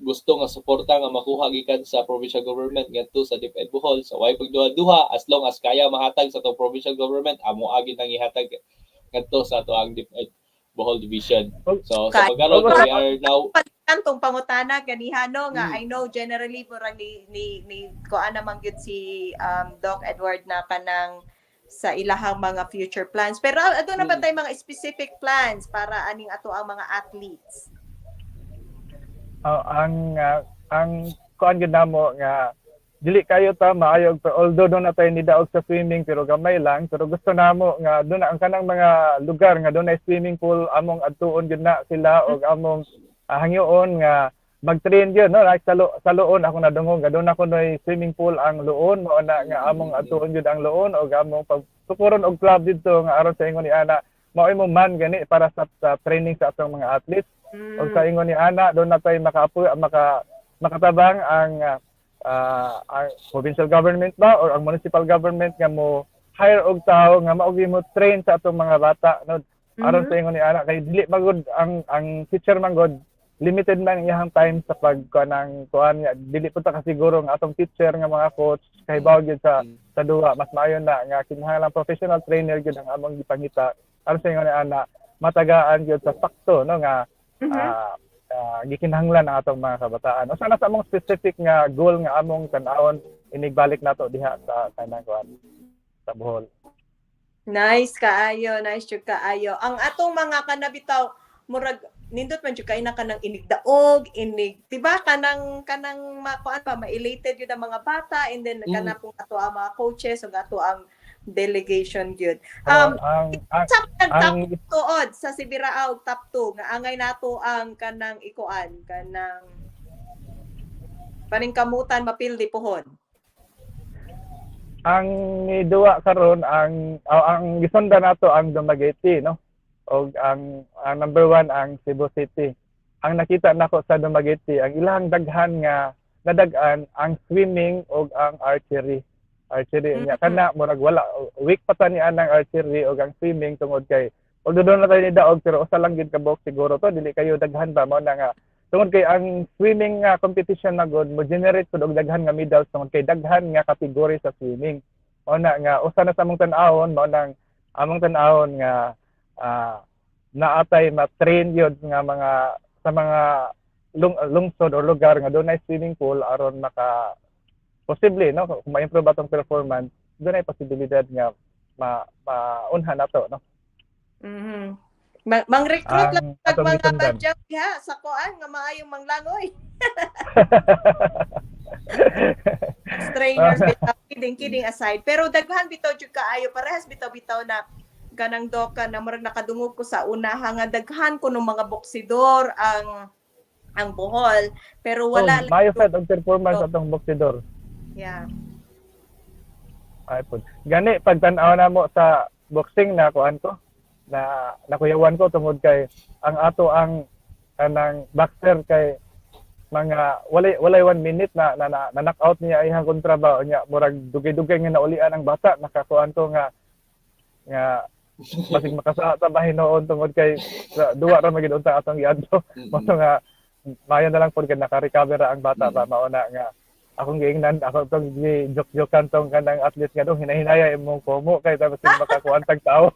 gusto nga suporta nga makuha gikan sa provincial government ngadto sa DepEd Bohol. So way pagduha-duha as long as kaya mahatag sa atong provincial government, amo agi nang ihatag ngadto sa ato ang DepEd Bohol Division. So sa pagkaron we are now Tong pangutana ganihano nga I know generally murag ni kuan naman gyud si Doc Edward na kanang sa ilahang mga future plans. Pero adto na ba tay mga specific plans para aning ato ang mga athletes? Ang kuan gyud namo nga dili kayo ta maayog pero although doon na tayo nidaog sa swimming pero gamay lang, pero gusto namo nga doon ang kanang mga lugar nga doon na swimming pool among adtuon gyud na sila og among hangyoon nga mag-train gyud, no, like sa Luon ako nadungog nga doon ako noy swimming pool ang Luon mao na nga among adtuon gyud ang Luon og among pagtukuron og club didto nga aron sa ingon ni ana mao imo man gani para sa training sa atong mga athletes. Og sa ingon ni ana doon na tayo makatabang ang provincial government ba or ang municipal government nga mo hire og tao nga mao mo train sa atong mga bata, no, aron sa ingon ni ana kay dili magud ang teacher man god limited man iyang time sa pagkanang kuan nga dili pud ta kasiguro nga atong teacher nga mga coach kay bawod gyud sa duha mas maayo na nga kinahanglan professional trainer gyud ang among gipangita aron sa ingon ni ana matagaan gyud sa sakto, no, nga gikinahanglan ang atong mga kabataan. O sana sa among specific nga goal nga among tan-awon inigbalik nato diha sa kanang kuan sa Bohol. Nice kaayo. Ang atong mga kanabitaw murag nindot man jud kay na kanang inigdaog, diba kanang makuan pa ma-elated yun ang mga bata and then kana pong ato ang mga coaches ug ato ang delegation gyud. Ang top tuod sa Sibirao og top 2 nga angay nato ang kanang ikuan kanang paningkamutan mapildi pohon. Ang niduwa karon ang gisunda nato ang Dumaguete, no. Og ang number 1 ang Cebu City. Ang nakita nako sa Dumaguete ang ilang daghan nga nadagan ang swimming og ang archery niya kana murag wala weak pa ta ni anang archery og ang swimming tungod kay although doon na tayo ni daog pero usa lang gid ka box siguro to dili kayo daghan ba mao na nga tungod kay ang swimming competition na god mo generate pud og daghan nga medals tungod kay daghan nga kategory sa swimming mao na nga usa na sa among tan-awon mao nang among tan-awon nga naatay ma-train yun nga mga sa mga lungsod o lugar nga doon ay swimming pool aron maka posible, no, kung ma-improve atong performance doon ay posibilidad nga maunhan nato, no. Mang-recruit lang Ang atong mga gisundan. badyaw diha sa kuan nga maayong manglangoy. Trainers bitaw kidding aside pero daghan bitaw jud kaayo parehas bitaw na kanang doka na murag nakadungog ko sa unaha nga daghan ko ng mga boksidor ang Bohol pero wala lang Mayo sad ang performance atong boksidor. yeah Ay po. Gani pagtan-aw na mo sa boxing na kuan ko na nakuyawan ko tungod kay ang ato ang kanang boxer kay mga walay 1 minute na knock out niya ihang kontra ba nya murag dugay-dugay nga naulian ang bata nakakuan ko nga basig makasa ta ba hinoon tungod kay duwa ra magid unta atong giadto mo nga mayo na lang pud naka-recover ang bata ba mauna nga akong giingnan ako tong joke-jokean tong kanang athlete nga dong hinahinaya imong komo kay tapos makakuan tag tao.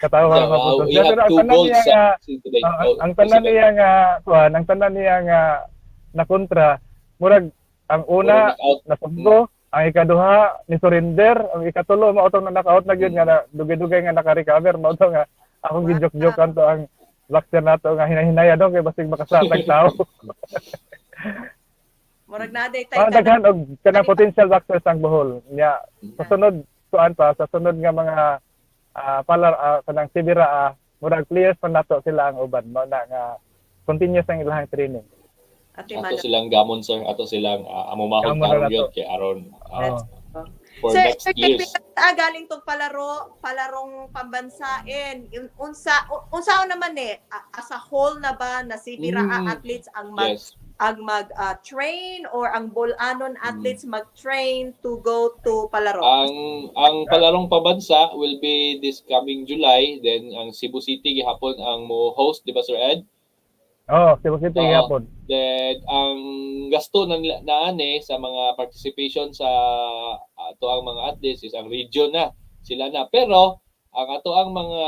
Katawa Yeah, mga puso. we have Pero ang 2 tanan goals niya nga today. ang tanan niya nga kuan, ang tanan niya nga na kontra murag ang una nasugbo, ang ikaduha ni surrender, ang ikatulo mao tong knockout na gyud nga dugay-dugay nga naka-recover mao to nga akong gi-joke-jokean to ang boxer nato nga hinahinaya dong kay basig makasatag tao. Murag na day Ang tay daghan og kanang potential boxers ang Bohol. Nya sa sunod kuan pa sa sunod nga mga kanang sibira murag players pa nato sila ang uban mo na nga continuous ang ilang training. Ate Ato Mano. silang gamon sir, ato silang amumahon Gamon na karon nato. gyud kay aron Oh. for Sir, next Sir years. galing tong palarong pambansain. Unsa naman as a whole na ba na sibira athletes ang Yes. train or ang bolanon athletes mag-train to go to palaro? Ang palarong pabansa will be this coming July, then ang Cebu City gihapon ang mo host, di ba Sir Ed? Oh, Cebu City Oo. gihapon. Then ang gasto na naane sa mga participation sa ato ang mga athletes is ang region na sila na. Pero ang ato ang mga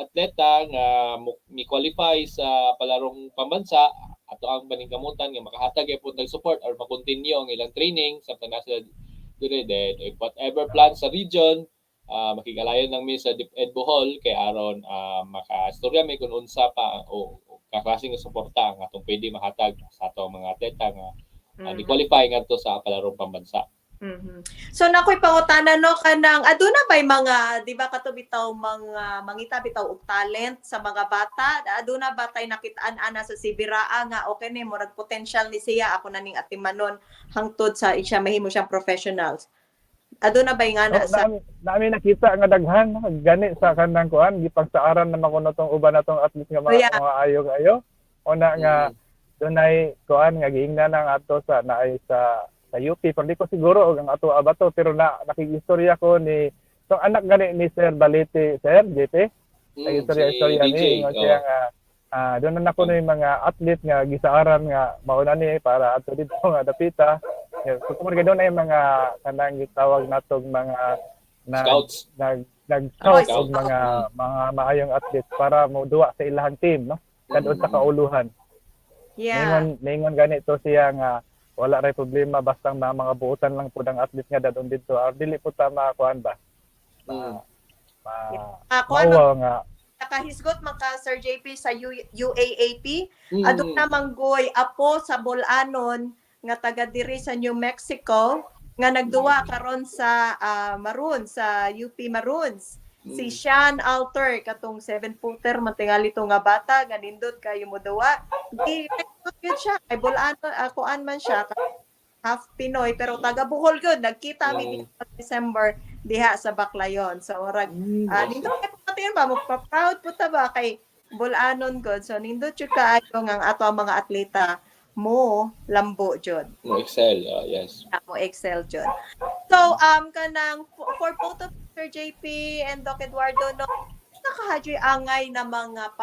atleta nga mi-qualify sa palarong pambansa ato ang paningkamutan nga makahatag gyud ng support or ma-continue ang ilang training sa sila dire. Then if whatever plans sa region makigalayon lang mi sa DepEd Bohol kay aron makaistorya mi kung unsa pa o kaklaseng suporta ang atong pwede mahatag sa atong mga atleta nga di-qualify ngadto sa palarong pambansa. Mhm. So nakoy pangutana no kanang aduna bay mga di ba kato bitaw mga mangita bitaw og talent sa mga bata aduna ba tay nakit-an ana sa Sibiraa nga okay ni murag potential ni siya ako na ning atimanon hangtod sa siya mahimo siyang professionals. Aduna bay nga na sa Nami nakita nga daghan gani sa kanang kuan gipagsaaran naman kuno tong uban natong athlete nga Oh, yeah. mga ayo una nga dunay kuan nga giingnan ang ato sa naay sa UP pero di ko siguro og ang ato abato pero nakigistorya ko ni tong anak gani ni Sir Balete Sir JP istorya ni ingon siya nga doon na ko na yung mga athlete nga gisaaran nga mauna ni para ato dito nga dapita so kung doon ay mga kanang gitawag natog mga Scouts. nag-scout Oh, og mga maayong athletes para mo duwa sa ilahang team no kadto sa kauluhan yeah. ningon ganito siya nga wala ray problema basta mga buutan lang pud ang athlete nga dadon dito dili po ta makuan ba Kuan mauwaw nga nakahisgot man ka Sir JP sa UAAP aduna manggoy apo sa bolanon nga taga diri sa New Mexico nga nagduwa karon sa Maroons sa UP Maroons si Sean Alter katong 7-footer matingali to nga bata nga nindot kayo mo duwa di good siya kay bolanon akuan man siya half Pinoy pero taga Bohol gyud nagkita mi dito December diha sa Baclayon so orag nindot kay patin ba mo proud po ta ba kay bolanon god so nindot jud kaayo nga ang ato ang mga atleta mo lambo jud Mo excel, yes. mo excel jud so kanang for both of Sir JP and Doc Eduardo no nakahadyoy angay na mga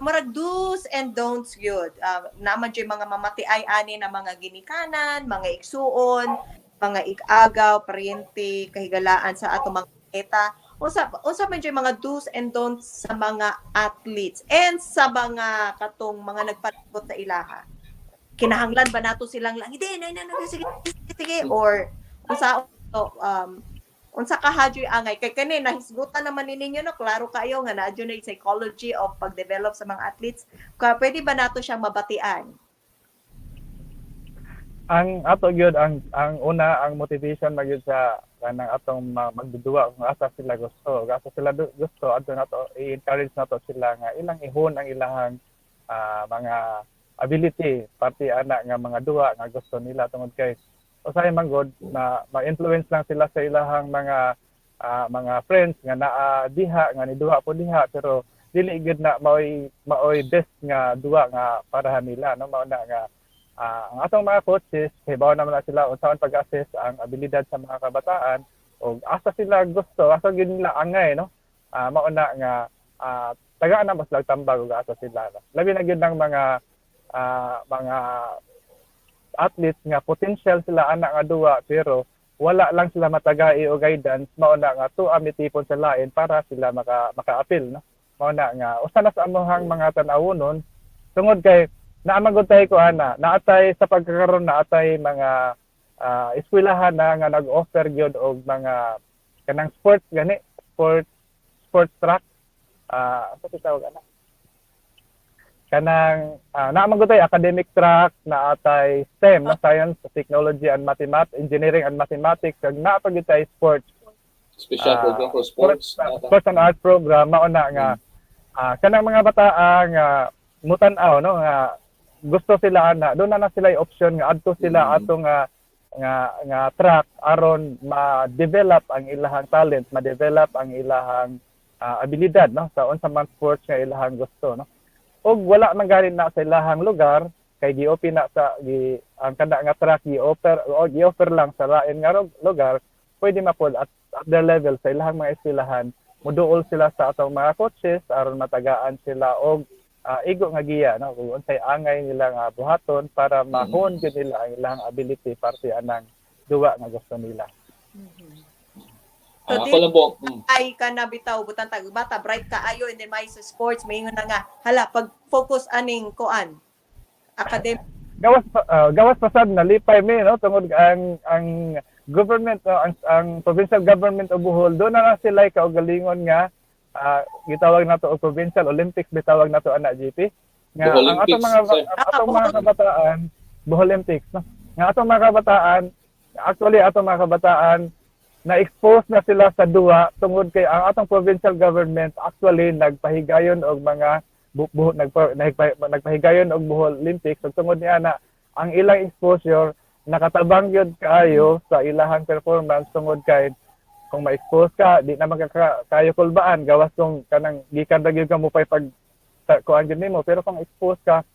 marag do's and don'ts gyud naman jud mga mamatiay ani na mga ginikanan mga igsuon mga igagaw paryente kahigalaan sa ato mga atleta unsa man jud mga do's and don'ts sa mga athletes and sa mga katong mga nagpalibot na ilaha kinahanglan ba nato silang lang hindi sige or unsa ka hadyoy angay kay kani nahisgutan naman ninyo no klaro kayo nga naadyo na psychology of pag-develop sa mga athletes kaya pwede ba nato siyang mabatian ang ato gyud ang una ang motivation magyud sa kanang atong magduduwa kung asa sila gusto adto nato i-encourage nato sila nga ilang ihon ang ilahang mga ability pati ana nga mga duwa nga gusto nila tungod kay usahay man gud na ma-influence lang sila sa ilahang mga friends nga naa diha nga ni duha po diha, pero dili gid na maoy best nga duha nga para nila, no? Mao na nga ang atong mga coaches hibaw naman na sila unsaon pag-assess ang abilidad sa mga kabataan o asa sila gusto, asa gid nila angay, no? Mao na nga tagaan na mas tambag ug asa sila, no? Labi na gid ng mga athletes nga potential sila ana nga duwa, pero wala lang sila matagai o guidance. Mao na nga tuwa mitipon sa lain para sila maka-appeal, no? Mao na nga usa na sa amuhang mga tan-awonon tungod kay naamagod tayo ko naatay sa pagkakaroon naatay mga eskwelahan na nga nag-offer gyud og mga kanang sports gani, sports track, ano tawag ana, kanang naamagod tayo academic track, naatay STEM, no? Science, Technology and Mathematics, Engineering and Mathematics, kag naapagod tayo sports, Special program for sports. sports and art program. Mao na nga kanang mga bata nga mutan-aw, no, nga gusto sila doon na sila yung option nga adto sila atong nga track aron ma-develop ang ilahang talent, ma-develop ang ilahang abilidad, no, sa unsa man sports nga ilahang gusto, no. Og wala man gani na sa ilahang lugar kay gi-open na ang kada nga track gi-offer lang sa lain nga lugar, pwede mapod at the level sa ilahang mga eskwelahan muduol sila sa atong mga coaches aron matagaan sila og igo nga giya, no, kung unsay angay nila nga buhaton para mahon gyud nila ang ilang ability parte anang duwa nga gusto nila. So, Ako lang po. ay ka na bitaw butang tag bata bright ka ayo and then may sa sports may na nga hala pag focus aning kuan academic Gawas pasad na lipay mi, no, tungod ang government, no, ang provincial government of Bohol do na sila kaugalingon nga gitawag nato og provincial Olympics, bitawag nato ana GP nga Bohol ang atong mga kabataan Bohol Olympics, no, nga atong mga kabataan na-expose na sila sa duwa tungod kay ang atong provincial government actually nagpahigayon og mga nagpahigayon og Bohol Olympics. So, tungod niya na ang ilang exposure nakatabang yun kaayo sa ilahang performance tungod kay kung ma-expose ka di na magkakayo kulbaan gawas kung kanang gikan ra gyud ka mo pag kuan gyud nimo, pero kung expose ka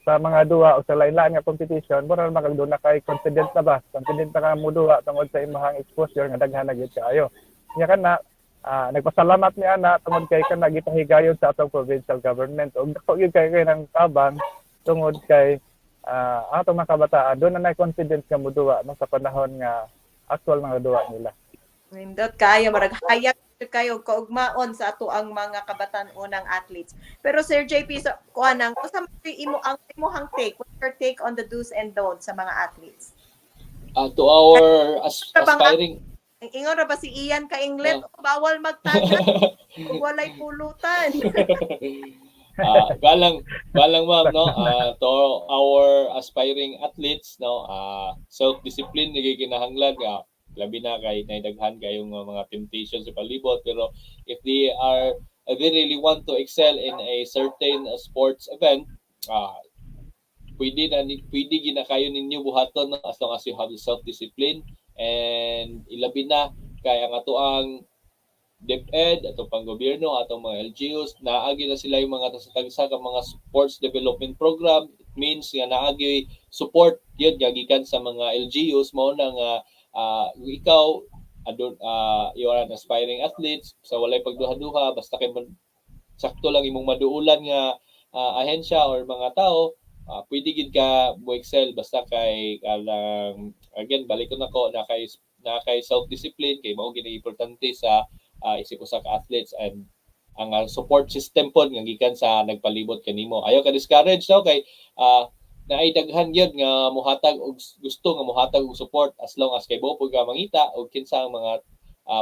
sa mga duwa o sa lain-lain nga competition mura makagdo na kay confident na ka mo duwa tungod sa imong exposure nga daghan na gyud kaayo. Nya kana nagpasalamat ni ana tungod kay kana gipahigayon sa atong provincial government og dako gyud kay nang tabang tungod kay atong mga kabataan doon na confidence nga muduwa, no, sa panahon nga actual mga duwa nila. Nindot kayo marag hayag kayo kaugmaon sa ato ang mga kabataan unang athletes. Pero Sir JP, so kuanang usa man ang imong take, what's your take on the do's and don'ts sa mga athletes? To our aspiring Ang ingon ra ba si Ian ka Englet, bawal magtagan kung walay pulutan. galang ma'am, no, to our aspiring athletes, no, self-discipline nagikinahanglan labi na kay naidaghan kayong mga temptations sa palibot, pero if they really want to excel in a certain sports event, pwede gina kayo ninyo buhaton, no, as long as you have self-discipline. And ilabi na kay ang ato ang DepEd, atong panggobyerno, atong mga LGUs, naagi na sila yung mga tagsa ka mga sports development program. It means nga naagi support yun gikan sa mga LGUs mo na nga ikaw you are an aspiring athlete, sa walay pagduha-duha basta kay sakto lang imong maduulan nga ahensya or mga tao, pwede gid ka mo excel basta kay again balik ko nako na kay self-discipline kay mao gid importante sa isip usa ka athletes, and ang support system pod nga gikan sa nagpalibot kanimo. Ayo ka discourage, no, kay naay daghan gyud nga mohatag og gusto nga mohatag og support as long as kay buo pud ka mangita og kinsa ang mga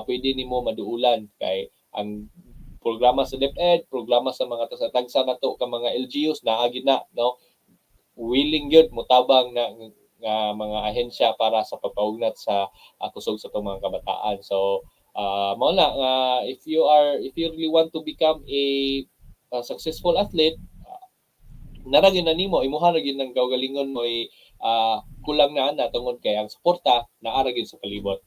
pwede nimo maduulan kay ang programa sa DepEd, programa sa mga tagsa nato ka mga LGUs naagi na, no, willing gyud motabang na nga mga ahensya para sa pagpaugnat sa kusog sa itong mga kabataan. So mao na if you really want to become a successful athlete, naragin na nimo imuha ra gyud ng kaugalingon mo kulang na tungod kay ang suporta naara gyud sa palibot.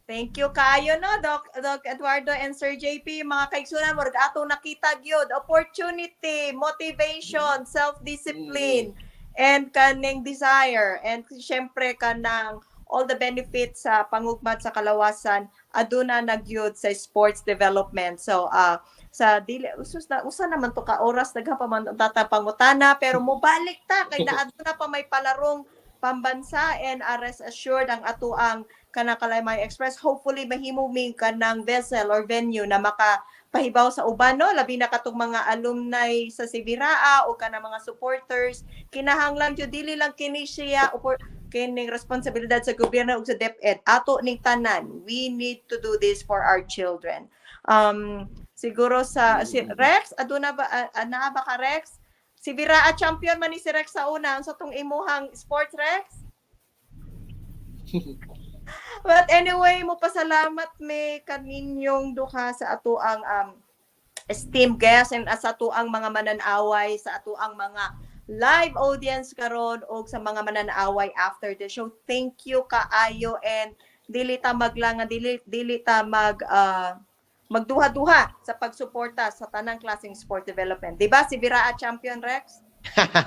Thank you kaayo no Doc Eduardo and Sir JP, mga kaigsunan mo ato nakita gyud opportunity, motivation, self-discipline and kaning desire and syempre kanang all the benefits sa pangugmat sa kalawasan aduna na gyud sa sports development. So sa dili usa naman to ka oras daghan pa man tatapangutana pero mobalik ta kay naaduna pa may palarong pambansa and rest assured ang ato ang kanang Kalamay Express hopefully mahimo mi kanang vessel or venue na makapahibaw sa uban no labi na katong mga alumni sa Sibiraa o kanang mga supporters kinahanglan jud dili lang kini siya kining responsibilidad sa gobyerno ug sa DepEd ato ning tanan. We need to do this for our children. Siguro sa si Rex aduna ba naa ba ka Rex? Si Biraa champion man ni si Rex sa una sa tong imuhang sports Rex. But anyway, mo pasalamat me kaninyong duha sa ato ang esteemed guests and sa ato ang mga mananaway sa ato ang mga live audience karon og sa mga mananaway after the show. Thank you kaayo and dili ta maglangan dili ta magduha-duha sa pagsuporta sa tanang klaseng sport development. Diba si Biraa champion Rex?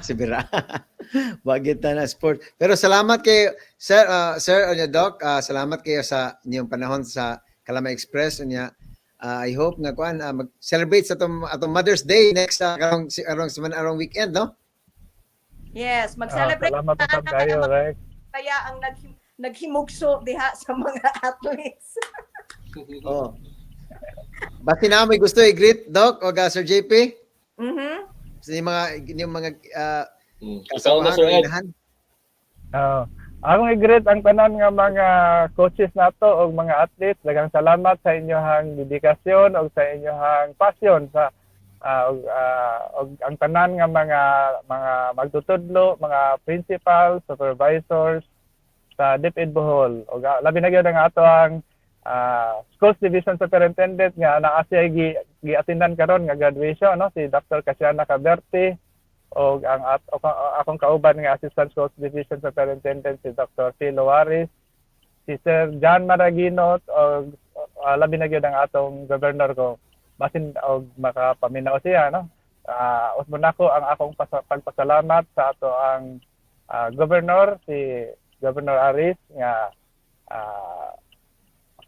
Si Bira. Bagit na sport. Pero salamat kay Sir Doc, salamat kayo sa inyong panahon sa Kalamay Express unya. I hope nga kuan mag-celebrate sa atong Mother's Day next arong weekend, no? Yes, mag-celebrate Salamat na po kayo, Rex. kaya ang naghimugso diha sa mga athletes. Oh. Basta na may gusto i-greet Doc o Sir JP? Mhm. Sa yung mga Ikaw na Sir Ed. Akong i-greet ang tanan nga mga coaches nato o mga athletes. Daghang salamat sa inyong dedikasyon o sa inyong passion sa og ang tanan nga mga magtutudlo, mga principals, supervisors sa DepEd Bohol. Og labi na gyud ang ato ang Schools Division Superintendent nga naa siya gi-attendan karon nga graduation no si Dr. Casiana Caberti og ang akong kauban nga Assistant Schools Division Superintendent si Dr. Phil Loaris, si Sir John Maraguino og labi na gyud ang atong governor ko basin og makapaminaw siya no. Usbon nako ang akong pagpasalamat sa ato ang governor si Governor Aris nga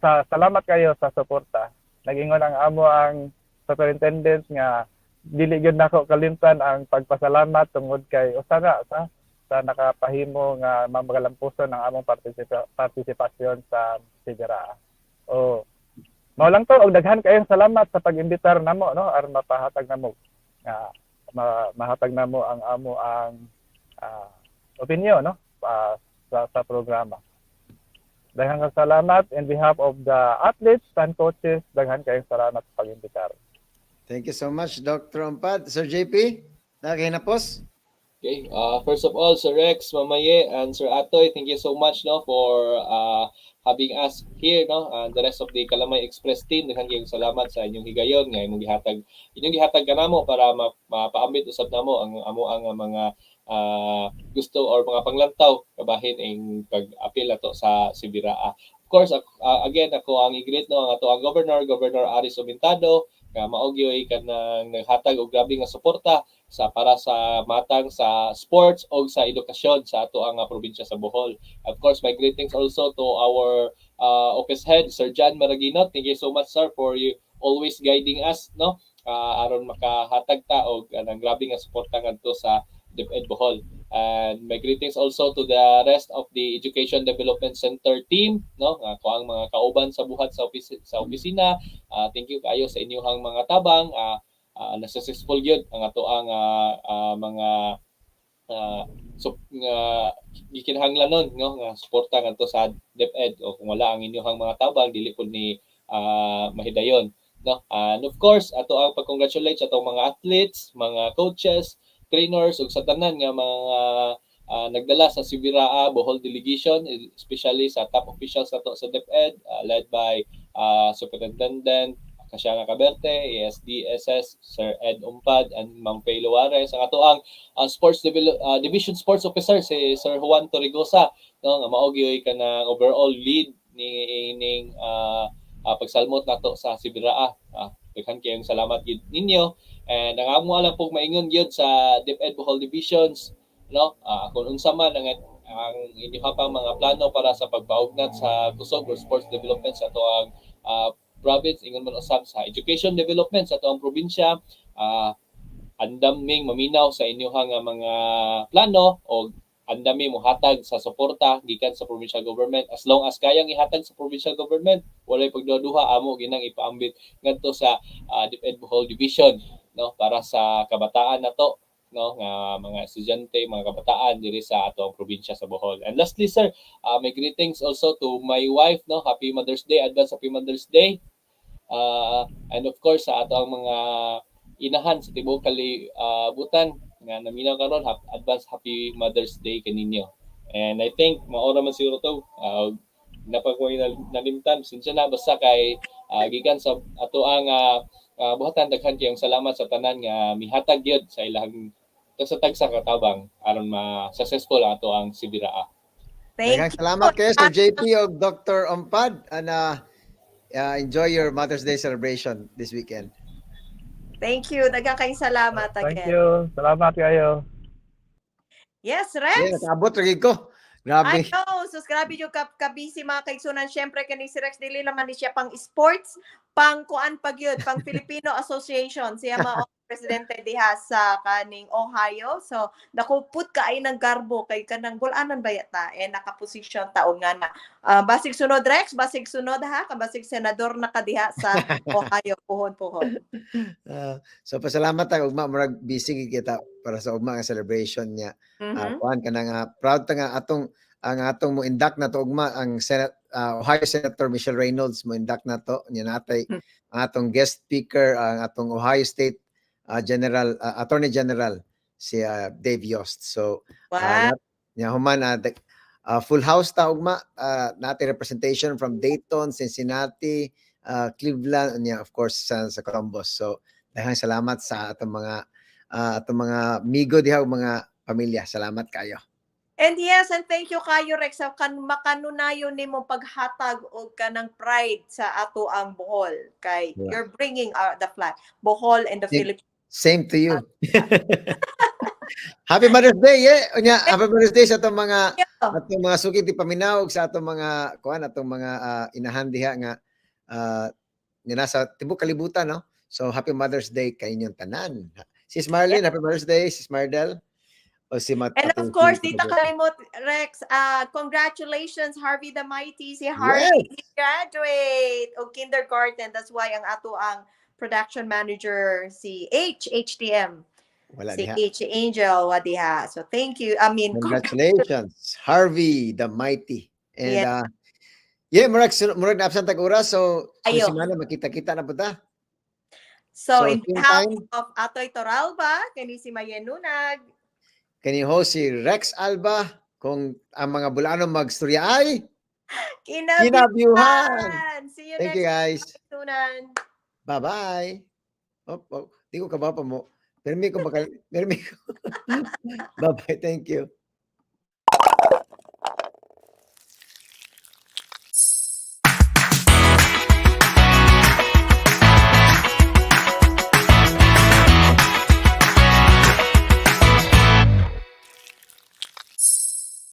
salamat kayo sa suporta. Nag-ingon ang amo ang superintendent nga dili gyud nako kalimtan ang pagpasalamat tungod kay usara sa nakapahimo nga mamagampuson ang among partisipasyon sa Sibiraa. Mao lang to og daghan kayong salamat sa pag-imbitar namo no aron mapahatag namo nga mahatag namo ang amo ang opinyon no sa programa. Daghang salamat in behalf of the athletes and coaches. Daghang kayong salamat sa pag-imbitar. Thank you so much, Dr. Ompad. Sir JP, nakahinapos? Okay. First of all, Sir Rex, Mamaye, and Sir Atoy, thank you so much no for having us here no and the rest of the Kalamay Express team. Daghang kayong salamat sa inyong higayon nga inyong gihatag kanamo para mapaambit usab namo ang mga gusto or mga panglantaw kabahin ang pag-apil ato sa Sibiraa. Of course, again ako ang i-greet no ang ato ang Governor Aris Umintado nga mao gyud kanang naghatag og grabe nga suporta para sa matang sa sports o sa edukasyon sa ato ang probinsya sa Bohol. Of course, my greetings also to our office head Sir John Maraguino. Thank you so much sir for you always guiding us no aron makahatag ta og anang grabe nga suporta ngadto sa DepEd Bohol. And my greetings also to the rest of the Education Development Center team no ako ang mga kauban sa buhat sa opisina. Thank you kayo sa inyong mga tabang. Na-successful gyud ang ato ang mga gikinahanglanon no nga suporta ngadto sa DepEd o kung wala ang inyong mga tabang dili pud ni mahidayon no. And of course ato ang pag-congratulate sa atong mga athletes, mga coaches, trainers ug sa tanan nga mga nagdala sa Sibiraa Bohol delegation, especially sa top officials nato sa DepEd led by Superintendent Kasyana Caberte, ESDSS, Sir Ed Umpad, and Ma'am Faye Luares. Ang ato ang Division Sports Officer, si Sir Juan Torrigosa, no, nga maogi ka na overall lead ning pagsalmot nato sa Sibiraa. Daghan kayong salamat gid ninyo. And ang amo lang pong maingon gyud sa DepEd Bohol Divisions, no, kung unsa man ang inyong pang mga plano para sa pagpaugnat sa kusog or sports development sa ato ang province, ingon man usab sa education development sa ato ang probinsya, andam ming maminaw sa inyong mga plano o andami mo hatag sa suporta gikan sa provincial government. As long as kayang ihatag sa provincial government, walay pagduha amo ginang ipaambit ngadto sa DepEd Bohol Division, no, para sa kabataan nato, no, nga mga estudyante, mga kabataan diri sa atong probinsya sa Bohol. And lastly, sir, may greetings also to my wife, no. Happy Mother's Day, advance Happy Mother's Day. And of course sa atong mga inahan sa tibuok kalibutan nga naminaw karon, advance Happy Mother's Day kaninyo. And I think maora man siguro to, napakoy nalimtan sinsya na basta kay gikan sa ato ang buhatan, daghan kayong salamat sa tanan nga mihatag gyud sa ilang tag sa katabang aron ma-successful ato ang Sibiraa. Daghang salamat kayo Sir JP o Dr. Umpad, and enjoy your Mother's Day celebration this weekend. Thank you. Daghang kayong salamat again. Thank you. Salamat kayo. Yes, Rex. Nakaabot lagi ko. Grabe. I know. So, grabe yung kabisi mga kaigsunan. Siyempre, kani si Rex, dili naman ni siya pang sports, pang kuan pag yun, pang Filipino Association. Siya mga presidente diha sa kaning Ohio. So, nakuput ka ay ng garbo kay kanang bulanan bayata. Nakaposisyon taon nga na. Basig sunod, Rex. Basig sunod ha. Kabasig senador na kadiha sa Ohio. Puhon. So, pasalamat tayo. Ugma, murag busy kita para sa ugma nga celebration niya. Kuan ka na proud ta nga ang atong mo induct na to ugma ang Ohio Senator Michelle Reynolds mo induct na to niya natay ang atong guest speaker ang atong Ohio State Attorney General si Dave Yost. So niya human full house ta ugma, natay representation from Dayton, Cincinnati, Cleveland, niya of course sa Columbus. So daghang salamat sa atong mga migo diha mga pamilya. Salamat kayo. And yes, and thank you kayo, Rex, sa makanunayon ni mo paghatag o kanang pride sa ato ang Bohol. Kay you're bringing the flag, Bohol and the Philippines. Same to you. Happy Mother's Day, Happy Mother's Day sa atong mga sugid di paminaw, sa atong mga atong mga inahan diha nga nasa tibuok kalibutan, no? So happy Mother's Day kay inyong tanan. Sis Marlene, happy Mother's Day, Sis Mardel. And of course, di ta kalimot, Rex, congratulations, Harvey the Mighty. Si Harvey graduate o kindergarten. That's why ang ato ang production manager si HTM. Wala si diha. H Angel wadiha. So thank you. I mean, congratulations, Harvey the Mighty. And murag na absent tag oras, so semana makita-kita na po ta. So in behalf of Atoy Toralba, kani si Mayen Nunag, kani ho si Rex Alba, kung ang mga Bulaano magstorya ay kinabyuhan. See you Thank next you guys. Tunan. Bye-bye. Di ko kabawa pa mo. Bye-bye. Thank you.